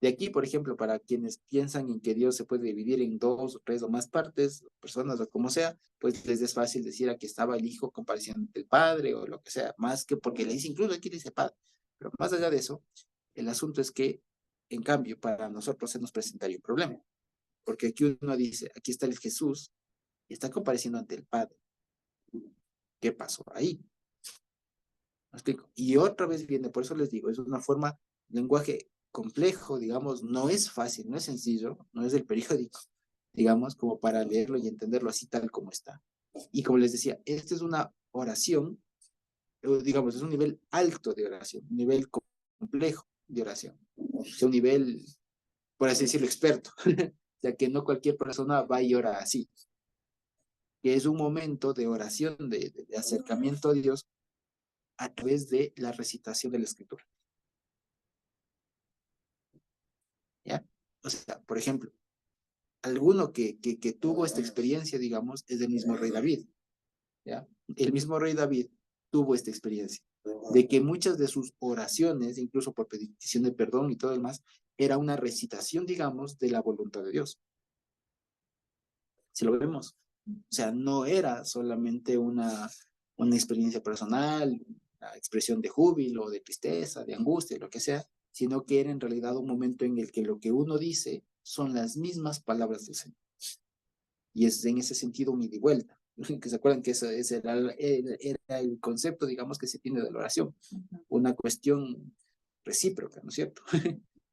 S1: De aquí, por ejemplo, para quienes piensan en que Dios se puede dividir en dos, tres o más partes, personas o como sea, pues les es fácil decir aquí estaba el Hijo compareciendo ante el Padre o lo que sea, más que porque le dice, incluso aquí dice Padre. Pero más allá de eso, el asunto es que, en cambio, para nosotros se nos presentaría un problema. Porque aquí uno dice, aquí está el Jesús y está compareciendo ante el Padre. ¿Qué pasó ahí? ¿Me explico? Y otra vez viene, por eso les digo, es una forma, lenguaje complejo, digamos, no es fácil, no es sencillo, no es del periódico, digamos, como para leerlo y entenderlo así tal como está. Y como les decía, esta es una oración, digamos, es un nivel alto de oración, un nivel complejo de oración, o sea, un nivel, por así decirlo, experto, o sea, que no cualquier persona va y ora así, que es un momento de oración, de acercamiento a Dios a través de la recitación de la escritura. ¿Ya? O sea, por ejemplo, alguno que tuvo esta experiencia, digamos, es el mismo rey David, ¿ya? El mismo rey David tuvo esta experiencia. de que muchas de sus oraciones, incluso por petición de perdón y todo lo demás, era una recitación, digamos, de la voluntad de Dios. Si lo vemos. O sea, no era solamente una experiencia personal, una expresión de júbilo, de tristeza, de angustia, lo que sea, sino que era en realidad un momento en el que lo que uno dice son las mismas palabras del Señor. Y es en ese sentido un ida y vuelta. Que se acuerdan que ese era el concepto, digamos, que se tiene de la oración. Una cuestión recíproca, ¿no es cierto?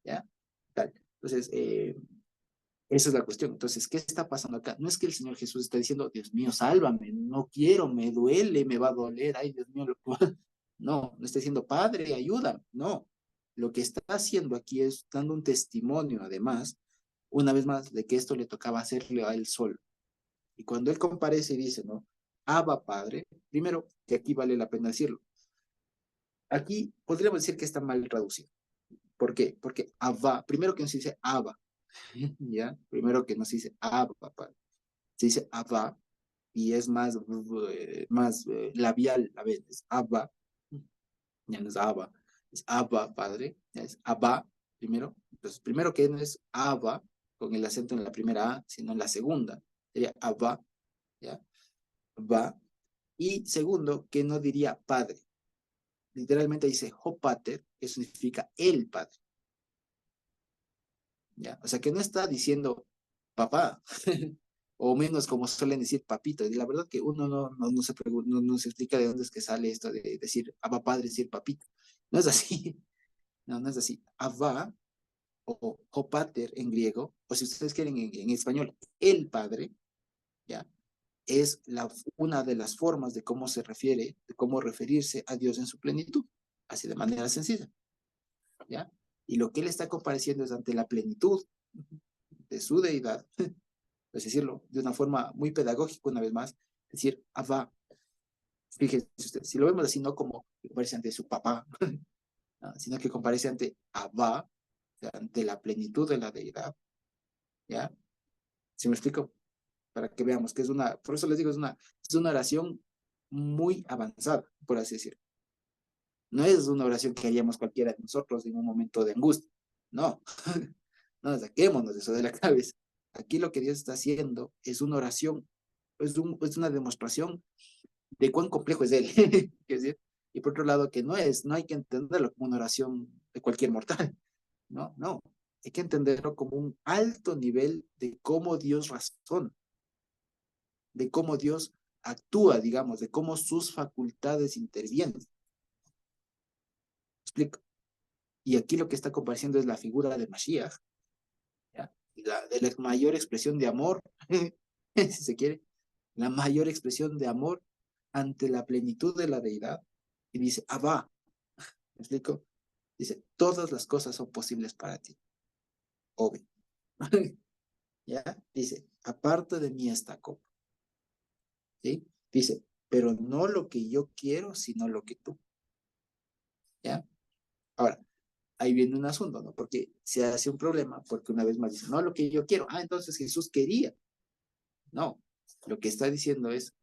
S1: ¿Ya? Tal. Entonces, esa es la cuestión. Entonces, ¿qué está pasando acá? No es que el Señor Jesús está diciendo, Dios mío, sálvame, no quiero, me duele, me va a doler, ay, Dios mío. No, no está diciendo, Padre, ayúdame. No, lo que está haciendo aquí es dando un testimonio, además, una vez más, de que esto le tocaba hacerle a él solo. Y cuando él comparece y dice, ¿no? Abba, Padre, primero, que aquí vale la pena decirlo. Aquí podríamos decir que está mal traducido. ¿Por qué? Porque Abba, primero que nos dice Abba, ¿ya? Primero que nos dice Abba, Padre. Se dice Abba y es más labial a veces. Abba, ya no es Abba, es Abba, Padre, ya es Abba, primero. Entonces, primero que no es Abba, con el acento en la primera A, sino en la segunda. Sería Abba, ¿ya? Abba. Y segundo, que no diría Padre. Literalmente dice Hopater, que significa el Padre. ¿Ya? O sea, que no está diciendo papá, o menos como suelen decir papito. Y la verdad que uno no se explica de dónde es que sale esto de decir Abba Padre, decir papito. No es así. No, no es así. Abba o Hopater en griego, o si ustedes quieren en español, el Padre, ¿ya? Es una de las formas de cómo se refiere, de cómo referirse a Dios en su plenitud, así de manera sencilla, ¿ya? Y lo que él está compareciendo es ante la plenitud de su deidad, es decirlo de una forma muy pedagógica una vez más, decir, Abba, fíjese usted, si lo vemos así, no como que comparece ante su papá, ¿no? Sino que comparece ante Abba, ante la plenitud de la deidad, ¿ya? ¿Sí me explico? Para que veamos que por eso les digo, es una oración muy avanzada, por así decirlo. No es una oración que haríamos cualquiera de nosotros en un momento de angustia. No, no, saquémonos eso de la cabeza. Aquí lo que Dios está haciendo es una oración, es una demostración de cuán complejo es Él. Es decir, y por otro lado, que no hay que entenderlo como una oración de cualquier mortal. No, no. Hay que entenderlo como un alto nivel de cómo Dios razona, de cómo Dios actúa, digamos, de cómo sus facultades intervienen. ¿Explico? Y aquí lo que está compareciendo es la figura de Mashiach, ¿ya? De la mayor expresión de amor, si se quiere, la mayor expresión de amor ante la plenitud de la deidad. Y dice, Abba, ¿me explico? Dice, todas las cosas son posibles para ti, obvio. ¿Ya? Dice, aparte de mí esta copa. ¿Sí? Dice, pero no lo que yo quiero, sino lo que tú. ¿Ya? Ahora, ahí viene un asunto, ¿no? Porque se hace un problema, porque una vez más dice, no lo que yo quiero. Ah, entonces Jesús quería. No, lo que está diciendo es,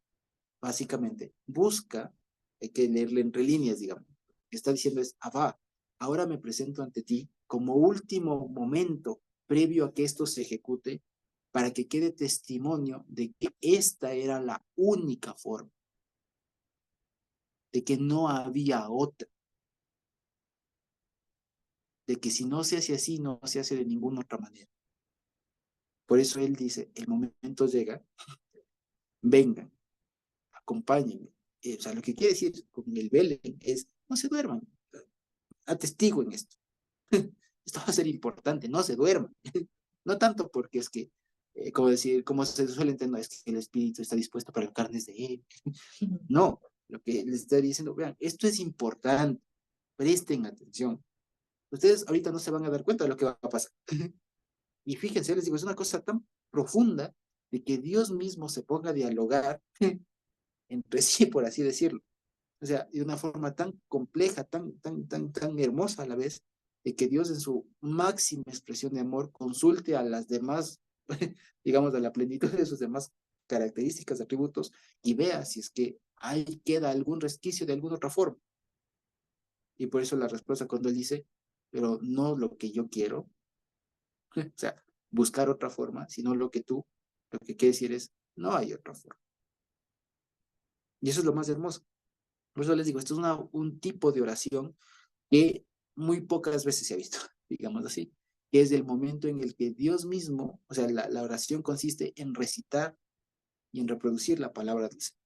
S1: básicamente, busca, hay que leerle entre líneas, digamos. Lo que está diciendo es, Abba, ahora me presento ante ti como último momento previo a que esto se ejecute, para que quede testimonio de que esta era la única forma, de que no había otra, de que si no se hace así, no se hace de ninguna otra manera. Por eso él dice, el momento llega, vengan, acompáñenme. O sea, lo que quiere decir con el velen es, no se duerman, atestiguen esto. Esto va a ser importante, no se duerman. No tanto porque es que, como se suele entender, es que el espíritu está dispuesto para las carnes de él. No, lo que les está diciendo, vean, esto es importante, presten atención. Ustedes ahorita no se van a dar cuenta de lo que va a pasar. Y fíjense, les digo, es una cosa tan profunda de que Dios mismo se ponga a dialogar entre sí, por así decirlo. O sea, de una forma tan compleja, tan hermosa a la vez, de que Dios en su máxima expresión de amor consulte a las demás, digamos, a la plenitud de sus demás características, atributos, y vea si es que ahí queda algún resquicio de alguna otra forma. Y por eso la respuesta cuando él dice, pero no lo que yo quiero, o sea, buscar otra forma, sino lo que quiere decir es, no hay otra forma. Y eso es lo más hermoso. Por eso les digo, esto es un tipo de oración que muy pocas veces se ha visto, digamos así, que es el momento en el que Dios mismo, o sea, la oración consiste en recitar y en reproducir la palabra del Señor.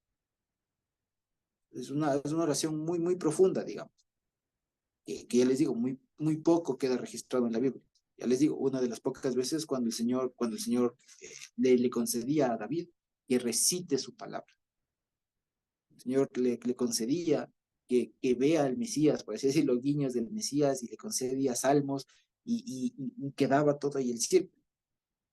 S1: Es una oración muy, muy profunda, digamos, que ya les digo, muy poco queda registrado en la Biblia. Ya les digo, una de las pocas veces cuando el Señor le concedía a David que recite su palabra. El Señor le concedía que vea al Mesías, por así decirlo, guiños del Mesías, y le concedía salmos, y quedaba todo ahí el círculo.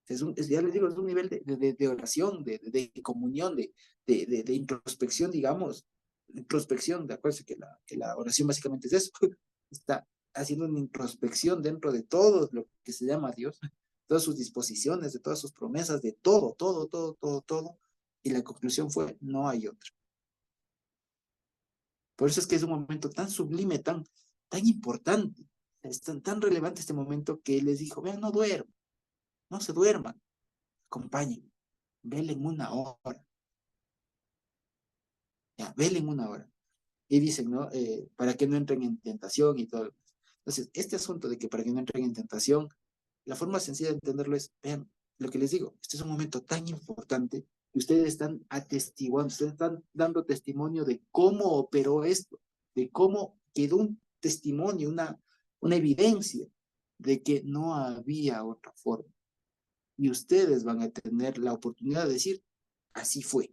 S1: Ya les digo, es un nivel de oración, de comunión, de introspección, digamos. Introspección, de acuerdo, que la oración básicamente es eso. Está haciendo una introspección dentro de todo lo que se llama Dios, todas sus disposiciones, de todas sus promesas, de todo, todo, todo, todo, todo. Y la conclusión fue, no hay otra. Por eso es que es un momento tan sublime, tan importante, es tan relevante este momento que les dijo, vean, no duerman, no se duerman, acompañen, velen una hora, ya, velen una hora. Y dicen, ¿no? Para que no entren en tentación y todo. Entonces, este asunto de que para que no entren en tentación, la forma sencilla de entenderlo es, vean, lo que les digo, este es un momento tan importante que ustedes están atestiguando, ustedes están dando testimonio de cómo operó esto, de cómo quedó un testimonio, una evidencia de que no había otra forma. Y ustedes van a tener la oportunidad de decir, así fue.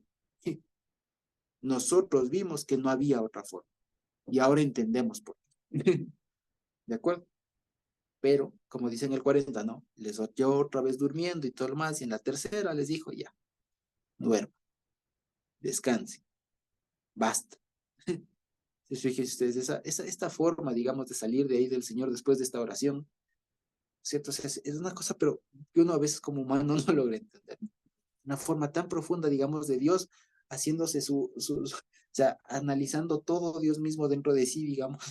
S1: Nosotros vimos que no había otra forma y ahora entendemos por qué. ¿De acuerdo? Pero, como dicen el 40, ¿no? Les oyó otra vez durmiendo y todo lo más, y en la tercera les dijo, ya, duerma, descanse, basta. Entonces, fíjense ustedes, esta forma, digamos, de salir de ahí del Señor después de esta oración, ¿cierto? O sea, es una cosa, pero que uno a veces como humano no logra entender. Una forma tan profunda, digamos, de Dios haciéndose o sea, analizando todo Dios mismo dentro de sí, digamos.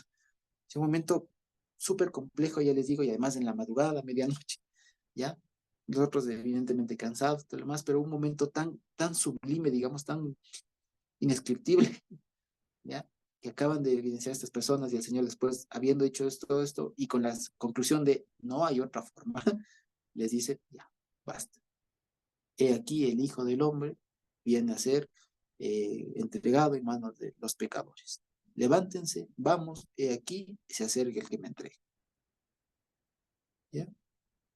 S1: Es un momento súper complejo, ya les digo, y además en la madrugada, medianoche, ¿ya? Nosotros evidentemente cansados, todo lo demás, pero un momento tan sublime, digamos, tan indescriptible, ¿ya? Que acaban de evidenciar estas personas, y el Señor después, habiendo hecho todo esto, y con la conclusión de no hay otra forma, les dice, ya, basta. He aquí el Hijo del Hombre viene a ser entregado en manos de los pecadores. Levántense, vamos, he aquí, se acerca el que me entregue. ¿Ya?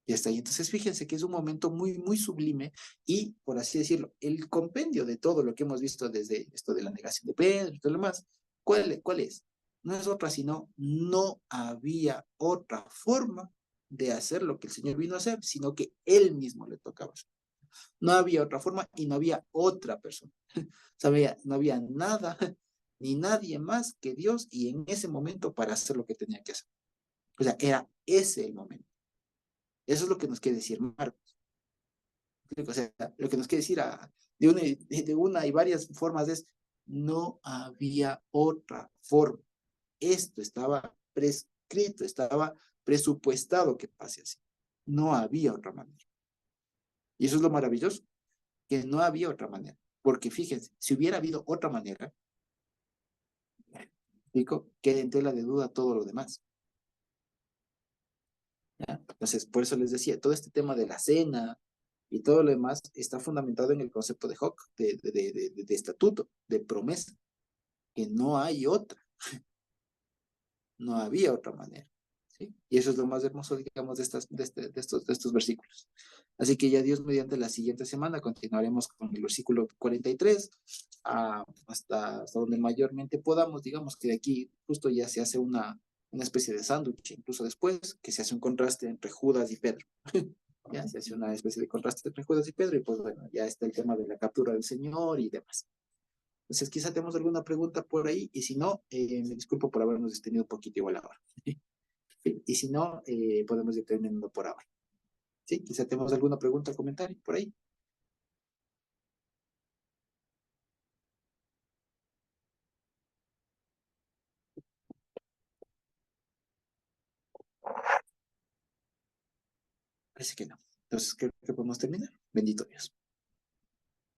S1: Y hasta ahí. Entonces, fíjense que es un momento muy, muy sublime y, por así decirlo, el compendio de todo lo que hemos visto desde esto de la negación de Pedro y todo lo demás, ¿cuál es? No es otra, sino no había otra forma de hacer lo que el Señor vino a hacer, sino que Él mismo le tocaba hacer. No había otra forma y no había otra persona. No había nada ni nadie más que Dios y en ese momento para hacer lo que tenía que hacer. O sea, era ese el momento. Eso es lo que nos quiere decir Marcos. O sea, lo que nos quiere decir de una y varias formas es, no había otra forma. Esto estaba prescrito, estaba presupuestado que pase así. No había otra manera. Y eso es lo maravilloso, que no había otra manera. Porque fíjense, si hubiera habido otra manera, digo, queda en tela de duda todo lo demás. ¿Ya? Entonces, por eso les decía, todo este tema de la cena y todo lo demás está fundamentado en el concepto de Hoc, de estatuto, de promesa, que no hay otra, no había otra manera. ¿Sí? Y eso es lo más hermoso, digamos, de estos versículos. Así que ya Dios, mediante la siguiente semana, continuaremos con el versículo 43 hasta donde mayormente podamos. Digamos que de aquí justo ya se hace una especie de sándwich, incluso después, que se hace un contraste entre Judas y Pedro. Ya se hace una especie de contraste entre Judas y Pedro, y pues bueno, ya está el tema de la captura del Señor y demás. Entonces, quizá tenemos alguna pregunta por ahí, y si no, me disculpo por habernos extendido un poquito igual ahora. Y si no, podemos ir terminando por ahora. ¿Sí? Quizá tenemos alguna pregunta o comentario por ahí. Parece que no. Entonces creo que podemos terminar. Bendito Dios.